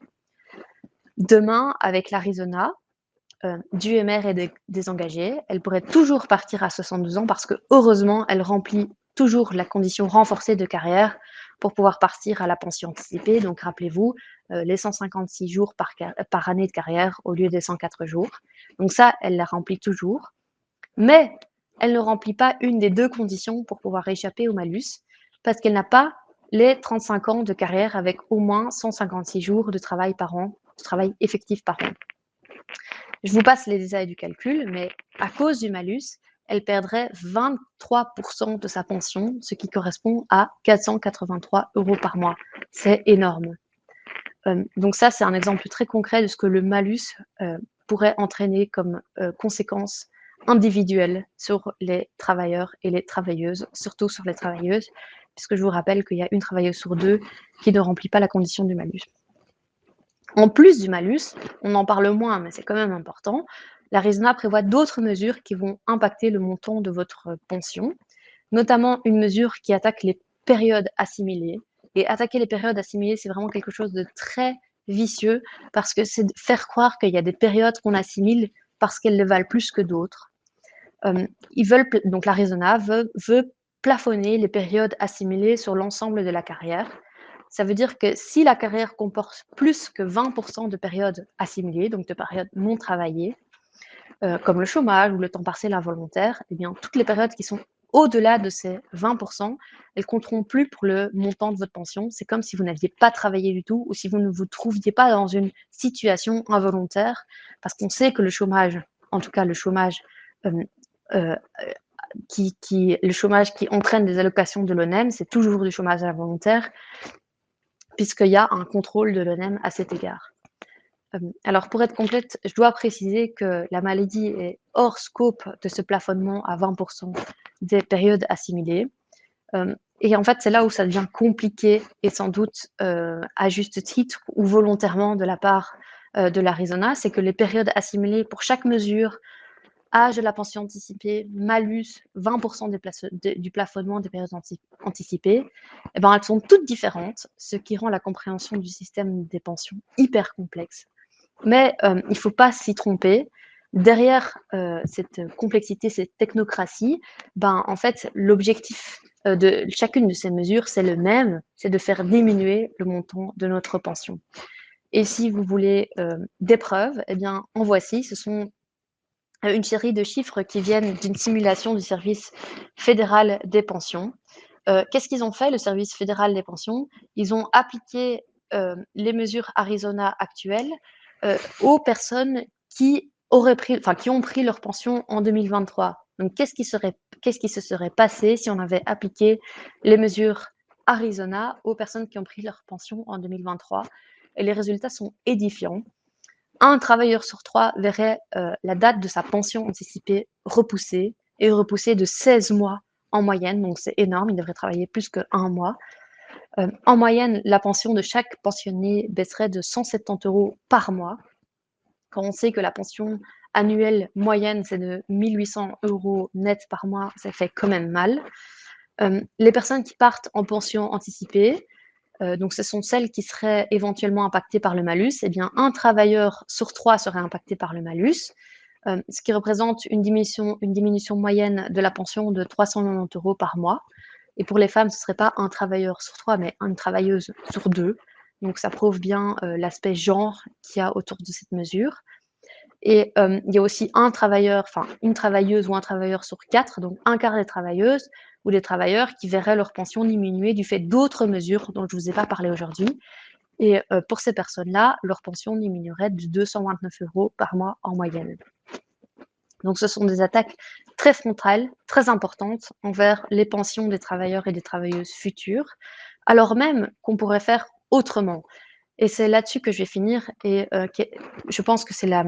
B: Demain, avec l'Arizona, du MR et des engagés, elle pourrait toujours partir à 62 ans parce que, heureusement, elle remplit toujours la condition renforcée de carrière pour pouvoir partir à la pension anticipée. Donc, rappelez-vous, les 156 jours par année de carrière au lieu des 104 jours. Donc ça, elle la remplit toujours. Mais elle ne remplit pas une des deux conditions pour pouvoir échapper au malus parce qu'elle n'a pas les 35 ans de carrière avec au moins 156 jours de travail par an, de travail effectif par an. Je vous passe les détails du calcul, mais à cause du malus, elle perdrait 23% de sa pension, ce qui correspond à 483 € par mois. C'est énorme. Donc ça, c'est un exemple très concret de ce que le malus pourrait entraîner comme conséquence individuelle sur les travailleurs et les travailleuses, surtout sur les travailleuses, puisque je vous rappelle qu'il y a une travailleuse sur deux qui ne remplit pas la condition du malus. En plus du malus, on en parle moins, mais c'est quand même important, l'Arizona prévoit d'autres mesures qui vont impacter le montant de votre pension, notamment une mesure qui attaque les périodes assimilées. Et attaquer les périodes assimilées, c'est vraiment quelque chose de très vicieux parce que c'est de faire croire qu'il y a des périodes qu'on assimile parce qu'elles le valent plus que d'autres. Donc l'Arizona veut plafonner les périodes assimilées sur l'ensemble de la carrière. Ça veut dire que si la carrière comporte plus que 20% de périodes assimilées, donc de périodes non travaillées, comme le chômage ou le temps partiel involontaire, eh bien, toutes les périodes qui sont au-delà de ces 20%, elles compteront plus pour le montant de votre pension. C'est comme si vous n'aviez pas travaillé du tout ou si vous ne vous trouviez pas dans une situation involontaire, parce qu'on sait que le chômage, en tout cas le chômage le chômage qui entraîne des allocations de l'ONEM, c'est toujours du chômage involontaire, puisqu'il y a un contrôle de l'ONEM à cet égard. Alors, pour être complète, je dois préciser que la maladie est hors scope de ce plafonnement à 20% des périodes assimilées. Et en fait, c'est là où ça devient compliqué et sans doute à juste titre ou volontairement de la part de l'Arizona, c'est que les périodes assimilées pour chaque mesure, âge de la pension anticipée, malus, 20% du plafonnement des périodes anticipées, eh ben, elles sont toutes différentes, ce qui rend la compréhension du système des pensions hyper complexe. Mais il ne faut pas s'y tromper. Derrière cette complexité, cette technocratie, en fait, l'objectif de chacune de ces mesures, c'est le même, c'est de faire diminuer le montant de notre pension. Et si vous voulez des preuves, eh bien, en voici. Ce sont une série de chiffres qui viennent d'une simulation du service fédéral des pensions. Qu'est-ce qu'ils ont fait, le service fédéral des pensions? Ils ont appliqué les mesures Arizona actuelles aux personnes qui ont pris leur pension en 2023. Donc, qu'est-ce qui se serait passé si on avait appliqué les mesures Arizona aux personnes qui ont pris leur pension en 2023? Et les résultats sont édifiants. Un travailleur sur 3 verrait la date de sa pension anticipée repoussée de 16 mois en moyenne, donc c'est énorme, il devrait travailler plus qu'un mois. En moyenne, la pension de chaque pensionné baisserait de 170 € par mois. Quand on sait que la pension annuelle moyenne, c'est de 1 800 € net par mois, ça fait quand même mal. Les personnes qui partent en pension anticipée, donc ce sont celles qui seraient éventuellement impactées par le malus, eh bien, un travailleur sur 3 serait impacté par le malus, ce qui représente une diminution moyenne de la pension de 390 € par mois. Et pour les femmes, ce ne serait pas un travailleur sur 3, mais une travailleuse sur 2. Donc ça prouve bien l'aspect genre qu'il y a autour de cette mesure. Et il y a aussi une travailleuse ou un travailleur sur 4, donc un quart des travailleuses ou des travailleurs qui verraient leur pension diminuer du fait d'autres mesures dont je ne vous ai pas parlé aujourd'hui. Et pour ces personnes-là, leur pension diminuerait de 229 € par mois en moyenne. Donc ce sont des attaques très frontales, très importantes envers les pensions des travailleurs et des travailleuses futures, alors même qu'on pourrait faire autrement. Et c'est là-dessus que je vais finir et je pense que c'est la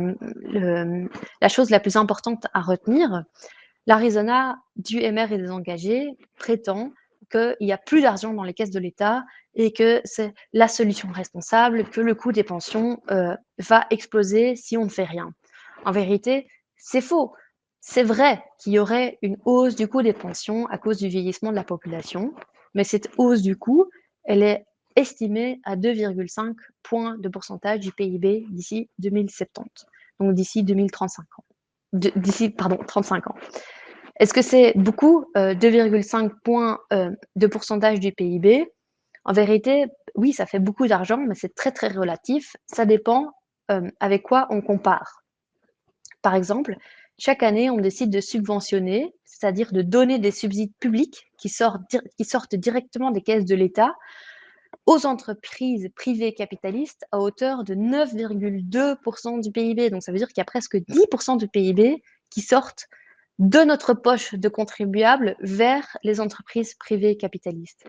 B: chose la plus importante à retenir. L'Arizona, du MR et des engagés, prétend qu'il n'y a plus d'argent dans les caisses de l'État et que c'est la solution responsable, que le coût des pensions va exploser si on ne fait rien. En vérité, c'est faux. C'est vrai qu'il y aurait une hausse du coût des pensions à cause du vieillissement de la population, mais cette hausse du coût, elle est estimée à 2,5 points de pourcentage du PIB d'ici 2070. donc d'ici 2035 ans. D'ici, 35 ans. Est-ce que c'est beaucoup, 2,5 points de pourcentage du PIB? En vérité, oui, ça fait beaucoup d'argent, mais c'est très, très relatif. Ça dépend avec quoi on compare. Par exemple, chaque année, on décide de subventionner, c'est-à-dire de donner des subsides publics qui sortent directement des caisses de l'État aux entreprises privées capitalistes à hauteur de 9,2% du PIB. Donc ça veut dire qu'il y a presque 10% du PIB qui sortent de notre poche de contribuables vers les entreprises privées capitalistes.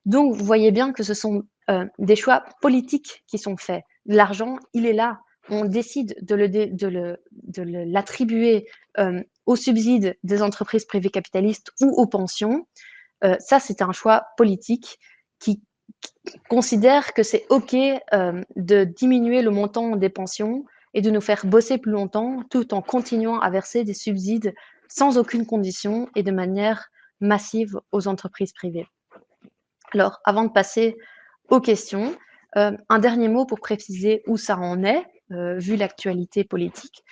B: Donc vous voyez bien que ce sont des choix politiques qui sont faits. L'argent, il est là. On décide de l'attribuer aux subsides des entreprises privées capitalistes ou aux pensions. Ça, c'est un choix politique qui considère que c'est OK de diminuer le montant des pensions et de nous faire bosser plus longtemps tout en continuant à verser des subsides sans aucune condition et de manière massive aux entreprises privées. Alors, avant de passer aux questions, un dernier mot pour préciser où ça en est, vu l'actualité politique.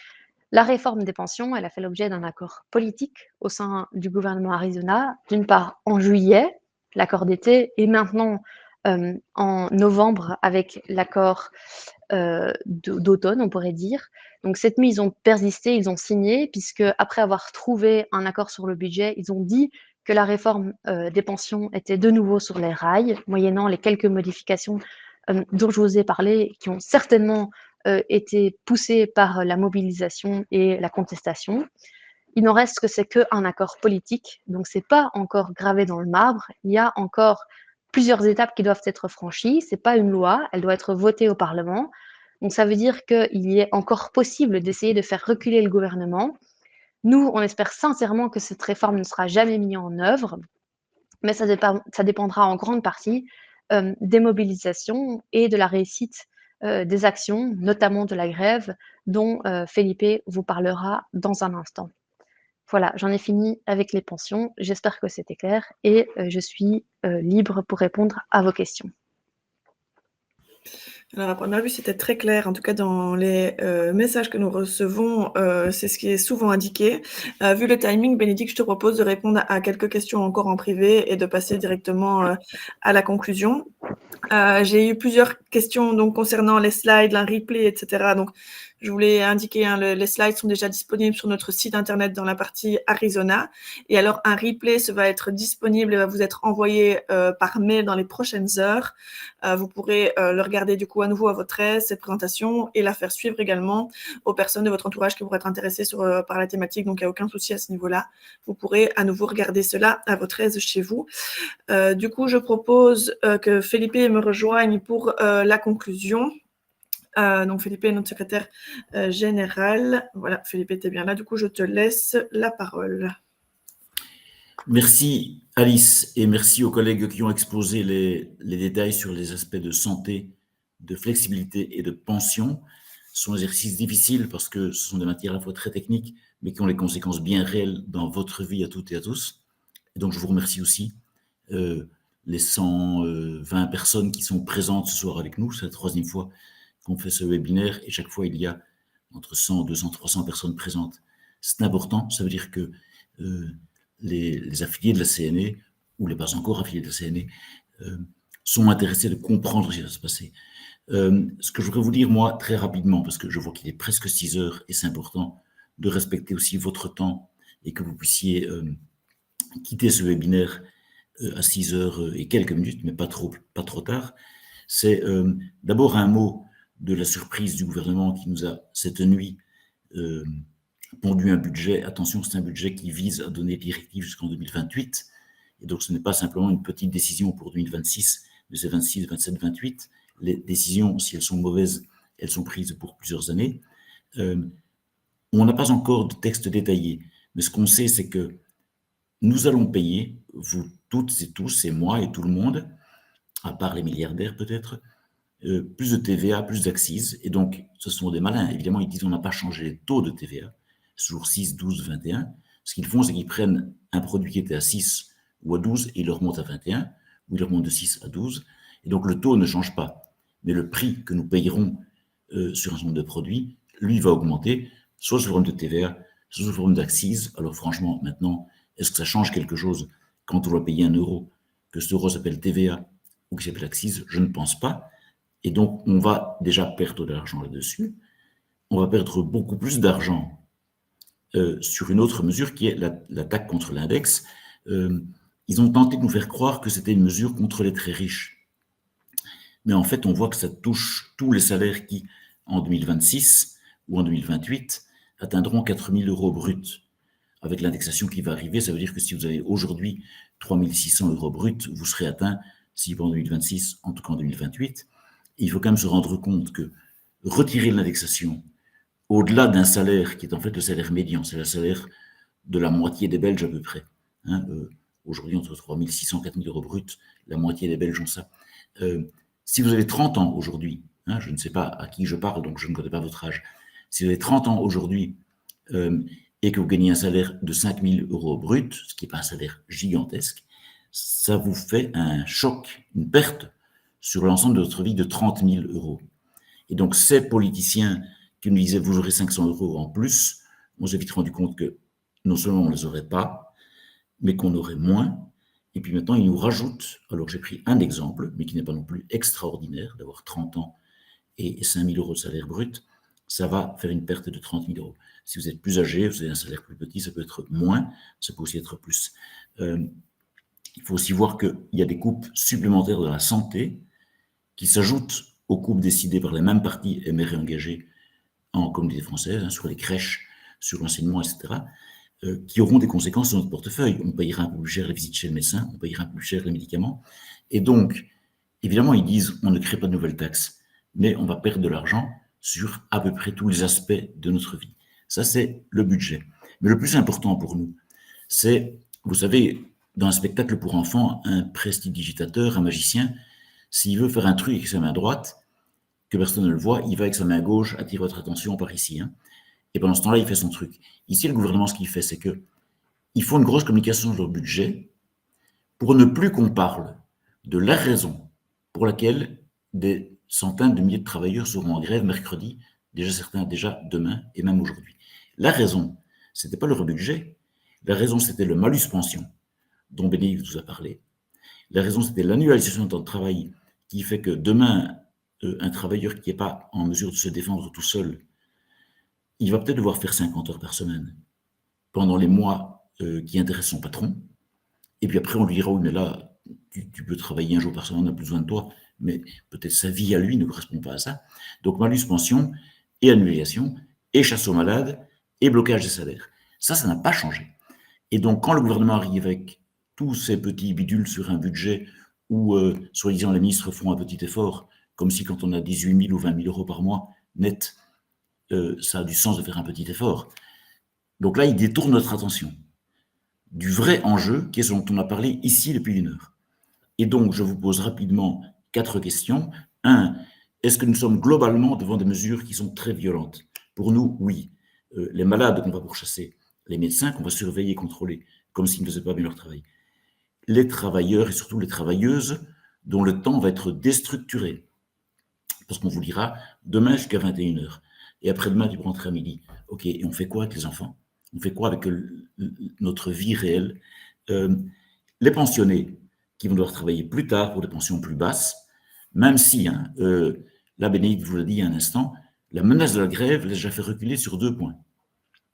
B: La réforme des pensions, elle a fait l'objet d'un accord politique au sein du gouvernement Arizona, d'une part en juillet, l'accord d'été, et maintenant en novembre avec l'accord d'automne, on pourrait dire. Donc cette nuit, ils ont persisté, ils ont signé, puisque après avoir trouvé un accord sur le budget, ils ont dit que la réforme des pensions était de nouveau sur les rails, moyennant les quelques modifications dont je vous ai parlé, qui ont certainement été poussées par la mobilisation et la contestation. Il n'en reste que c'est qu'un accord politique, donc ce n'est pas encore gravé dans le marbre. Il y a encore plusieurs étapes qui doivent être franchies. Ce n'est pas une loi, elle doit être votée au Parlement. Donc ça veut dire qu'il est encore possible d'essayer de faire reculer le gouvernement. Nous, on espère sincèrement que cette réforme ne sera jamais mise en œuvre, mais ça dépendra en grande partie des mobilisations et de la réussite des actions, notamment de la grève, dont Felipe vous parlera dans un instant. Voilà, j'en ai fini avec les pensions. J'espère que c'était clair et je suis libre pour répondre à vos questions.
A: Alors, à première vue, c'était très clair. En tout cas, dans les messages que nous recevons, c'est ce qui est souvent indiqué. Vu le timing, Bénédicte, je te propose de répondre à quelques questions encore en privé et de passer directement à la conclusion. J'ai eu plusieurs questions donc, concernant les slides, un replay, etc. Donc, je voulais indiquer, les slides sont déjà disponibles sur notre site internet dans la partie Arizona. Et alors, un replay va être disponible et va vous être envoyé par mail dans les prochaines heures. Vous pourrez le regarder du coup à nouveau à votre aise, cette présentation, et la faire suivre également aux personnes de votre entourage qui pourraient être intéressées par la thématique. Donc, il n'y a aucun souci à ce niveau-là. Vous pourrez à nouveau regarder cela à votre aise chez vous. Du coup, je propose que Felipe me rejoigne pour la conclusion. Donc, Felipe est notre secrétaire général. Voilà, Felipe, tu es bien là. Du coup, je te laisse la parole.
D: Merci Alice et merci aux collègues qui ont exposé les détails sur les aspects de santé, de flexibilité et de pension. Ce sont des exercices difficiles parce que ce sont des matières à la fois très techniques mais qui ont les conséquences bien réelles dans votre vie à toutes et à tous. Et donc je vous remercie aussi les 120 personnes qui sont présentes ce soir avec nous. C'est la troisième fois qu'on fait ce webinaire et chaque fois il y a entre 100, 200, 300 personnes présentes. C'est important, ça veut dire que les affiliés de la CNE, ou les pas encore affiliés de la CNE, sont intéressés de comprendre ce qui va se passer. Ce que je voudrais vous dire, moi, très rapidement, parce que je vois qu'il est presque 6 heures, et c'est important de respecter aussi votre temps, et que vous puissiez quitter ce webinaire à 6 heures et quelques minutes, mais pas trop tard. C'est d'abord un mot de la surprise du gouvernement qui nous a, cette nuit, pondu un budget. Attention, c'est un budget qui vise à donner des directives jusqu'en 2028. Et donc, ce n'est pas simplement une petite décision pour 2026, mais c'est 26, 27, 28. Les décisions, si elles sont mauvaises, elles sont prises pour plusieurs années. On n'a pas encore de texte détaillé, mais ce qu'on sait, c'est que nous allons payer, vous toutes et tous, et moi et tout le monde, à part les milliardaires peut-être, plus de TVA, plus d'accise. Et donc, ce sont des malins. Évidemment, ils disent on n'a pas changé les taux de TVA. C'est toujours 6, 12, 21. Ce qu'ils font, c'est qu'ils prennent un produit qui était à 6 ou à 12 et ils le remontent à 21, ou ils le remontent de 6 à 12. Et donc, le taux ne change pas. Mais le prix que nous payerons sur un certain nombre de produits, lui, va augmenter, soit sous forme de TVA, soit sous forme d'accise. Alors franchement, maintenant, est-ce que ça change quelque chose quand on doit payer 1 euro, que cet euro s'appelle TVA ou qu'il s'appelle accise? Je ne pense pas. Et donc, on va déjà perdre de l'argent là-dessus. On va perdre beaucoup plus d'argent sur une autre mesure qui est l'attaque contre l'index. Ils ont tenté de nous faire croire que c'était une mesure contre les très riches. Mais en fait, on voit que ça touche tous les salaires qui, en 2026 ou en 2028, atteindront 4 000 euros bruts. Avec l'indexation qui va arriver, ça veut dire que si vous avez aujourd'hui 3 600 euros bruts, vous serez atteint, si pas en 2026, en tout cas en 2028. Et il faut quand même se rendre compte que retirer l'indexation au-delà d'un salaire qui est en fait le salaire médian, c'est le salaire de la moitié des Belges à peu près. Aujourd'hui, entre 3 600 et 4 000 euros bruts, la moitié des Belges ont ça. Si vous avez 30 ans aujourd'hui, je ne sais pas à qui je parle, donc je ne connais pas votre âge, si vous avez 30 ans aujourd'hui et que vous gagnez un salaire de 5 000 euros brut, ce qui n'est pas un salaire gigantesque, ça vous fait un choc, une perte sur l'ensemble de votre vie de 30 000 euros. Et donc, ces politiciens qui nous disaient vous aurez 500 euros en plus, on s'est vite rendu compte que non seulement on ne les aurait pas, mais qu'on aurait moins. Et puis maintenant, ils nous rajoutent, alors j'ai pris un exemple, mais qui n'est pas non plus extraordinaire, d'avoir 30 ans et 5 000 euros de salaire brut, ça va faire une perte de 30 000 euros. Si vous êtes plus âgé, vous avez un salaire plus petit, ça peut être moins, ça peut aussi être plus. Il faut aussi voir qu'il y a des coupes supplémentaires de la santé qui s'ajoutent aux coupes décidées par les mêmes partis aimés réengagés en communauté française, sur les crèches, sur l'enseignement, etc., qui auront des conséquences sur notre portefeuille. On payera un peu plus cher les visites chez le médecin, on payera un peu plus cher les médicaments. Et donc, évidemment, ils disent on ne crée pas de nouvelles taxes, mais on va perdre de l'argent sur à peu près tous les aspects de notre vie. Ça, c'est le budget. Mais le plus important pour nous, c'est, vous savez, dans un spectacle pour enfants, un prestidigitateur, un magicien, s'il veut faire un truc avec sa main droite, que personne ne le voit, il va avec sa main gauche attirer votre attention par ici. Et pendant ce temps-là, il fait son truc. Ici, le gouvernement, ce qu'il fait, c'est qu'il faut une grosse communication sur leur budget pour ne plus qu'on parle de la raison pour laquelle des centaines de milliers de travailleurs seront en grève mercredi, déjà certains déjà demain et même aujourd'hui. La raison, ce n'était pas leur budget. La raison, c'était le malus pension dont Bénédicte vous a parlé. La raison, c'était l'annualisation du temps de travail qui fait que demain, un travailleur qui n'est pas en mesure de se défendre tout seul, il va peut-être devoir faire 50 heures par semaine pendant les mois qui intéressent son patron. Et puis après, on lui dira, oui, mais là, tu peux travailler un jour par semaine, on n'a plus besoin de toi, mais peut-être sa vie à lui ne correspond pas à ça. Donc, malus pension et annulation, et chasse aux malades, et blocage des salaires. Ça n'a pas changé. Et donc, quand le gouvernement arrive avec tous ces petits bidules sur un budget où, soi-disant, les ministres font un petit effort, comme si quand on a 18 000 ou 20 000 euros par mois net, ça a du sens de faire un petit effort. Donc là, il détourne notre attention du vrai enjeu qui est ce dont on a parlé ici depuis 1 heure. Et donc, je vous pose rapidement 4 questions. 1, est-ce que nous sommes globalement devant des mesures qui sont très violentes? Pour nous, oui. Les malades qu'on va pourchasser, les médecins qu'on va surveiller et contrôler, comme s'ils ne faisaient pas bien leur travail. Les travailleurs et surtout les travailleuses dont le temps va être déstructuré. Parce qu'on vous dira, demain jusqu'à 21h, et après-demain, tu peux rentrer à midi. Ok, et on fait quoi avec les enfants? On fait quoi avec notre vie réelle? Les pensionnés qui vont devoir travailler plus tard pour des pensions plus basses, même si, là, Bénédicte vous l'a dit il y a un instant, la menace de la grève les a déjà fait reculer sur 2 points.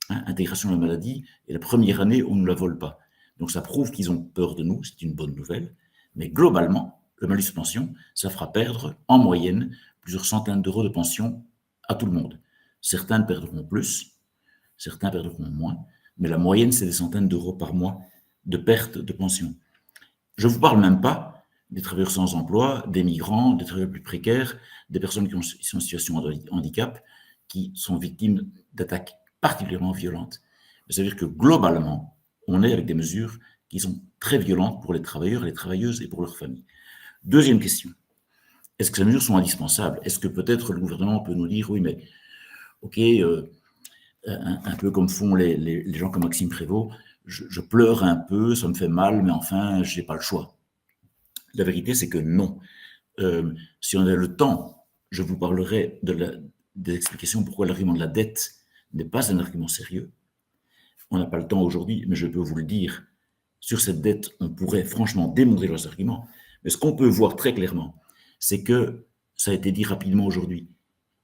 D: Intégration de la maladie, et la première année, on ne la vole pas. Donc ça prouve qu'ils ont peur de nous, c'est une bonne nouvelle. Mais globalement, le malus pension, ça fera perdre en moyenne plusieurs centaines d'euros de pension à tout le monde. Certains perdront plus, certains perdront moins, mais la moyenne, c'est des centaines d'euros par mois de perte de pension. Je ne vous parle même pas des travailleurs sans emploi, des migrants, des travailleurs plus précaires, des personnes qui sont en situation de handicap, qui sont victimes d'attaques particulièrement violentes. Ça veut dire que globalement, on est avec des mesures qui sont très violentes pour les travailleurs, les travailleuses et pour leurs familles. Deuxième question. Est-ce que ces mesures sont indispensables? Est-ce que peut-être le gouvernement peut nous dire, oui, mais ok, un peu comme font les gens comme Maxime Prévost, je pleure un peu, ça me fait mal, mais enfin, je n'ai pas le choix. La vérité, c'est que non. Si on a le temps, je vous parlerai des explications pourquoi l'argument de la dette n'est pas un argument sérieux. On n'a pas le temps aujourd'hui, mais je peux vous le dire, sur cette dette, on pourrait franchement démontrer leurs arguments. Mais ce qu'on peut voir très clairement, c'est que, ça a été dit rapidement aujourd'hui,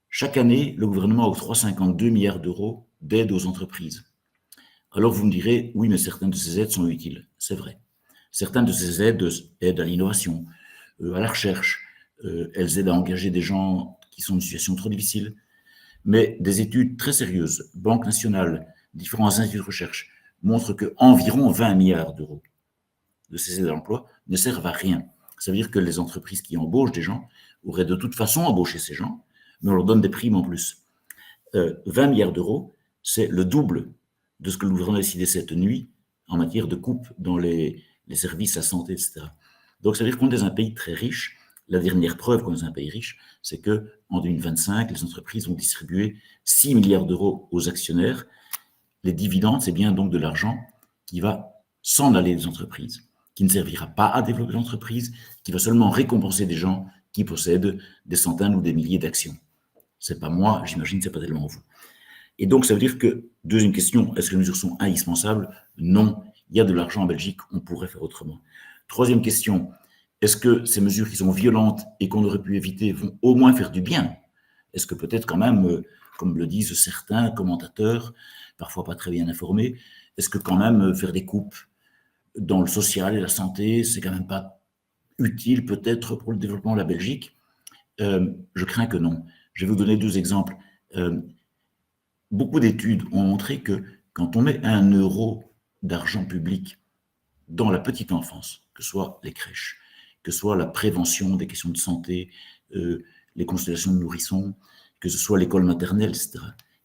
D: chaque année, le gouvernement octroie 52 milliards d'euros d'aide aux entreprises. Alors vous me direz, oui, mais certaines de ces aides sont utiles. C'est vrai. Certaines de ces aides aident à l'innovation, à la recherche, elles aident à engager des gens qui sont dans une situation trop difficile. Mais des études très sérieuses, Banque nationale, différents instituts de recherche, montrent qu'environ 20 milliards d'euros de ces aides à l'emploi ne servent à rien. Ça veut dire que les entreprises qui embauchent des gens auraient de toute façon embauché ces gens, mais on leur donne des primes en plus. 20 milliards d'euros, c'est le double de ce que le gouvernement a décidé cette nuit en matière de coupe dans les services à santé, etc. Donc ça veut dire qu'on est dans un pays très riche. La dernière preuve qu'on est dans un pays riche, c'est qu'en 2025, les entreprises vont distribuer 6 milliards d'euros aux actionnaires. Les dividendes, c'est bien donc de l'argent qui va s'en aller des entreprises, qui ne servira pas à développer l'entreprise, qui va seulement récompenser des gens qui possèdent des centaines ou des milliers d'actions. C'est pas moi, j'imagine, c'est pas tellement vous. Et donc, ça veut dire que, deuxième question, est-ce que les mesures sont indispensables? Non, il y a de l'argent en Belgique, on pourrait faire autrement. Troisième question, est-ce que ces mesures qui sont violentes et qu'on aurait pu éviter vont au moins faire du bien? Est-ce que peut-être quand même, comme le disent certains commentateurs, parfois pas très bien informés, est-ce que quand même faire des coupes dans le social et la santé, c'est quand même pas utile peut-être pour le développement de la Belgique? Je crains que non. Je vais vous donner deux exemples. Beaucoup d'études ont montré que quand on met 1 euro d'argent public dans la petite enfance, que ce soit les crèches, que ce soit la prévention des questions de santé, les constellations de nourrissons, que ce soit l'école maternelle, etc.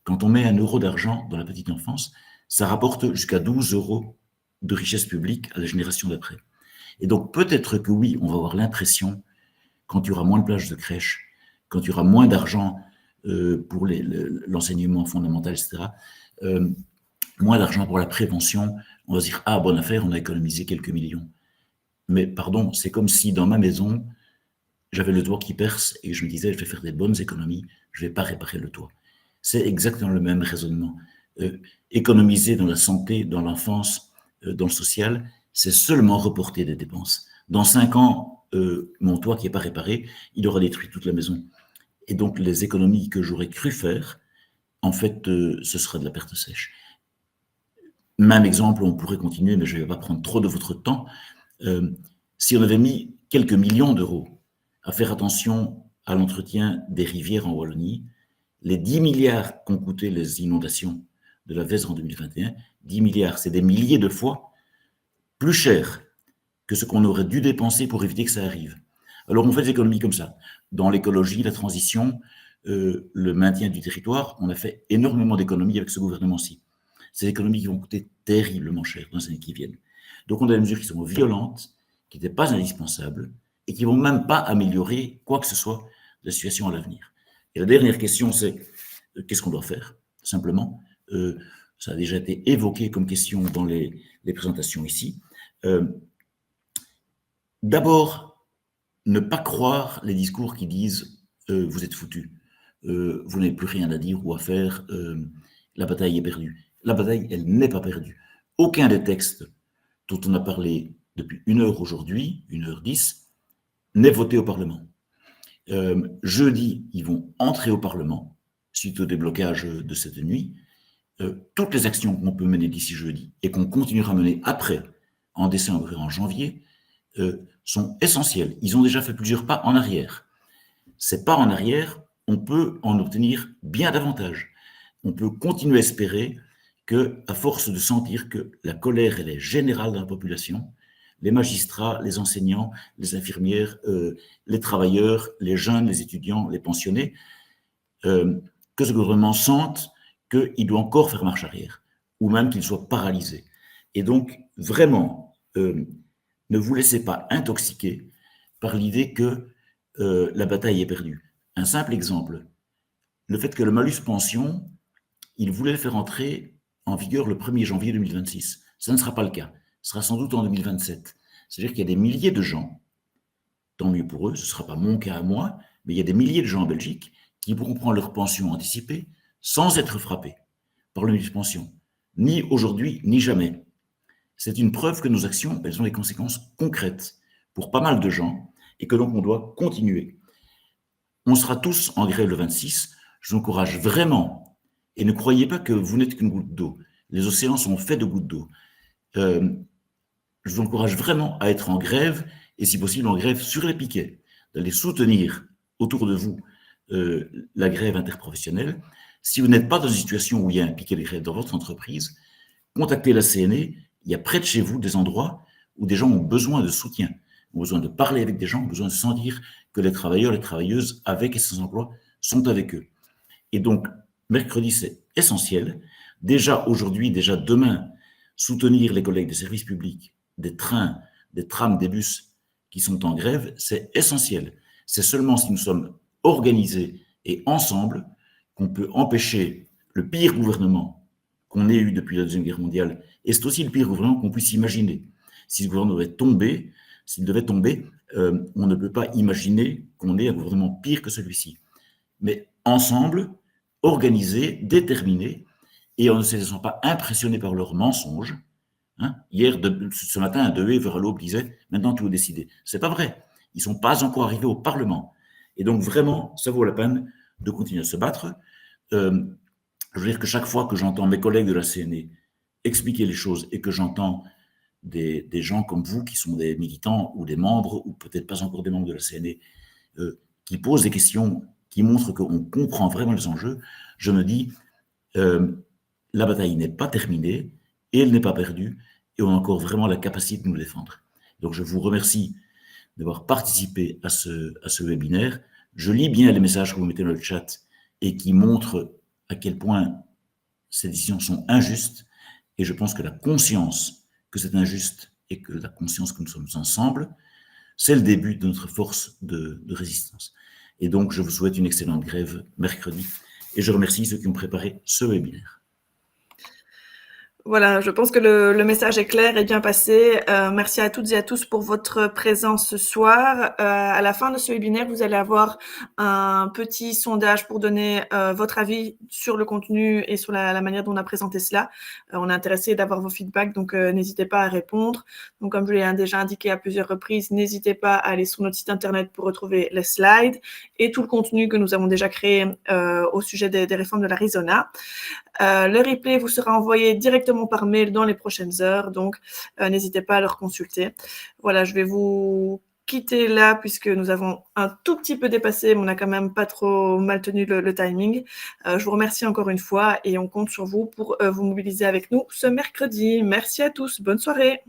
D: Quand on met 1 euro d'argent dans la petite enfance, ça rapporte jusqu'à 12 euros de richesse publique à la génération d'après. Et donc peut-être que oui, on va avoir l'impression, quand il y aura moins de places de crèche, quand il y aura moins d'argent pour l'enseignement fondamental, etc., moins d'argent pour la prévention, on va se dire « Ah, bonne affaire, on a économisé quelques millions ». Mais pardon, c'est comme si dans ma maison, j'avais le toit qui perce et je me disais « Je vais faire des bonnes économies, je ne vais pas réparer le toit ». C'est exactement le même raisonnement. Économiser dans la santé, dans l'enfance, dans le social, c'est seulement reporter des dépenses. Dans 5 ans, mon toit qui n'est pas réparé, il aura détruit toute la maison. Et donc, les économies que j'aurais cru faire, en fait, ce sera de la perte sèche. Même exemple, on pourrait continuer, mais je ne vais pas prendre trop de votre temps. Si on avait mis quelques millions d'euros à faire attention à l'entretien des rivières en Wallonie, les 10 milliards qu'ont coûté les inondations de la Vesdre en 2021, 10 milliards, c'est des milliers de fois plus cher que ce qu'on aurait dû dépenser pour éviter que ça arrive. Alors, on fait des économies comme ça. Dans l'écologie, la transition, le maintien du territoire, on a fait énormément d'économies avec ce gouvernement-ci. Ces économies qui vont coûter terriblement cher dans les années qui viennent. Donc, on a des mesures qui sont violentes, qui n'étaient pas indispensables et qui ne vont même pas améliorer quoi que ce soit de la situation à l'avenir. Et la dernière question, c'est qu'est-ce qu'on doit faire? Simplement, ça a déjà été évoqué comme question dans les présentations ici. D'abord, ne pas croire les discours qui disent vous êtes foutus, vous n'avez plus rien à dire ou à faire, la bataille est perdue. La bataille, elle n'est pas perdue. Aucun des textes dont on a parlé depuis 1 heure aujourd'hui, 1h10, n'est voté au Parlement. Jeudi, ils vont entrer au Parlement suite au déblocage de cette nuit. Toutes les actions qu'on peut mener d'ici jeudi et qu'on continuera à mener après, en décembre et en janvier, sont essentiels. Ils ont déjà fait plusieurs pas en arrière. Ces pas en arrière, on peut en obtenir bien davantage. On peut continuer à espérer qu'à force de sentir que la colère elle est générale dans la population, les magistrats, les enseignants, les infirmières, les travailleurs, les jeunes, les étudiants, les pensionnés, que ce gouvernement sente qu'il doit encore faire marche arrière, ou même qu'il soit paralysé. Et donc, vraiment, ne vous laissez pas intoxiquer par l'idée que la bataille est perdue. Un simple exemple, le fait que le malus pension, il voulait le faire entrer en vigueur le 1er janvier 2026. Ça ne sera pas le cas. Ce sera sans doute en 2027. C'est-à-dire qu'il y a des milliers de gens, tant mieux pour eux, ce ne sera pas mon cas à moi, mais il y a des milliers de gens en Belgique qui pourront prendre leur pension anticipée sans être frappés par le ministre de pension, ni aujourd'hui, ni jamais. C'est une preuve que nos actions, elles ont des conséquences concrètes pour pas mal de gens et que donc on doit continuer. On sera tous en grève le 26. Je vous encourage vraiment, et ne croyez pas que vous n'êtes qu'une goutte d'eau. Les océans sont faits de gouttes d'eau. Je vous encourage vraiment à être en grève, et si possible en grève sur les piquets, d'aller soutenir autour de vous la grève interprofessionnelle. Si vous n'êtes pas dans une situation où il y a un piquet de grève dans votre entreprise, contactez la CNE. Il y a près de chez vous des endroits où des gens ont besoin de soutien, ont besoin de parler avec des gens, ont besoin de sentir que les travailleurs, les travailleuses avec et sans emploi sont avec eux. Et donc, mercredi, c'est essentiel. Déjà aujourd'hui, déjà demain, soutenir les collègues des services publics, des trains, des trams, des bus qui sont en grève, c'est essentiel. C'est seulement si nous sommes organisés et ensemble qu'on peut empêcher le pire gouvernement qu'on ait eu depuis la Deuxième Guerre mondiale, et c'est aussi le pire gouvernement qu'on puisse imaginer. Si ce gouvernement devait tomber, s'il devait tomber, on ne peut pas imaginer qu'on ait un gouvernement pire que celui-ci. Mais ensemble, organisés, déterminés, et en ne se laissant pas impressionnés par leurs mensonges. Hier, ce matin, un Dewey vers l'aube disait « Maintenant, tout est décidé ». Ce n'est pas vrai. Ils ne sont pas encore arrivés au Parlement. Et donc, vraiment, ça vaut la peine de continuer à se battre. Je veux dire que chaque fois que j'entends mes collègues de la CNE expliquer les choses et que j'entends des gens comme vous qui sont des militants ou des membres, ou peut-être pas encore des membres de la CNE, qui posent des questions qui montrent qu'on comprend vraiment les enjeux, je me dis, la bataille n'est pas terminée et elle n'est pas perdue et on a encore vraiment la capacité de nous défendre. Donc je vous remercie d'avoir participé à ce webinaire. Je lis bien les messages que vous mettez dans le chat et qui montrent à quel point ces décisions sont injustes, et je pense que la conscience que c'est injuste et que la conscience que nous sommes ensemble, c'est le début de notre force de résistance. Et donc, je vous souhaite une excellente grève mercredi, et je remercie ceux qui ont préparé ce webinaire.
A: Voilà, je pense que le message est clair et bien passé. Merci à toutes et à tous pour votre présence ce soir. À la fin de ce webinaire, vous allez avoir un petit sondage pour donner votre avis sur le contenu et sur la manière dont on a présenté cela. On est intéressé d'avoir vos feedbacks, donc n'hésitez pas à répondre. Donc, comme je l'ai déjà indiqué à plusieurs reprises, n'hésitez pas à aller sur notre site internet pour retrouver les slides et tout le contenu que nous avons déjà créé au sujet des réformes de l'Arizona. Le replay vous sera envoyé directement par mail dans les prochaines heures, donc n'hésitez pas à le consulter. Voilà, je vais vous quitter là puisque nous avons un tout petit peu dépassé, mais on n'a quand même pas trop mal tenu le timing. Je vous remercie encore une fois et on compte sur vous pour vous mobiliser avec nous ce mercredi. Merci à tous, bonne soirée.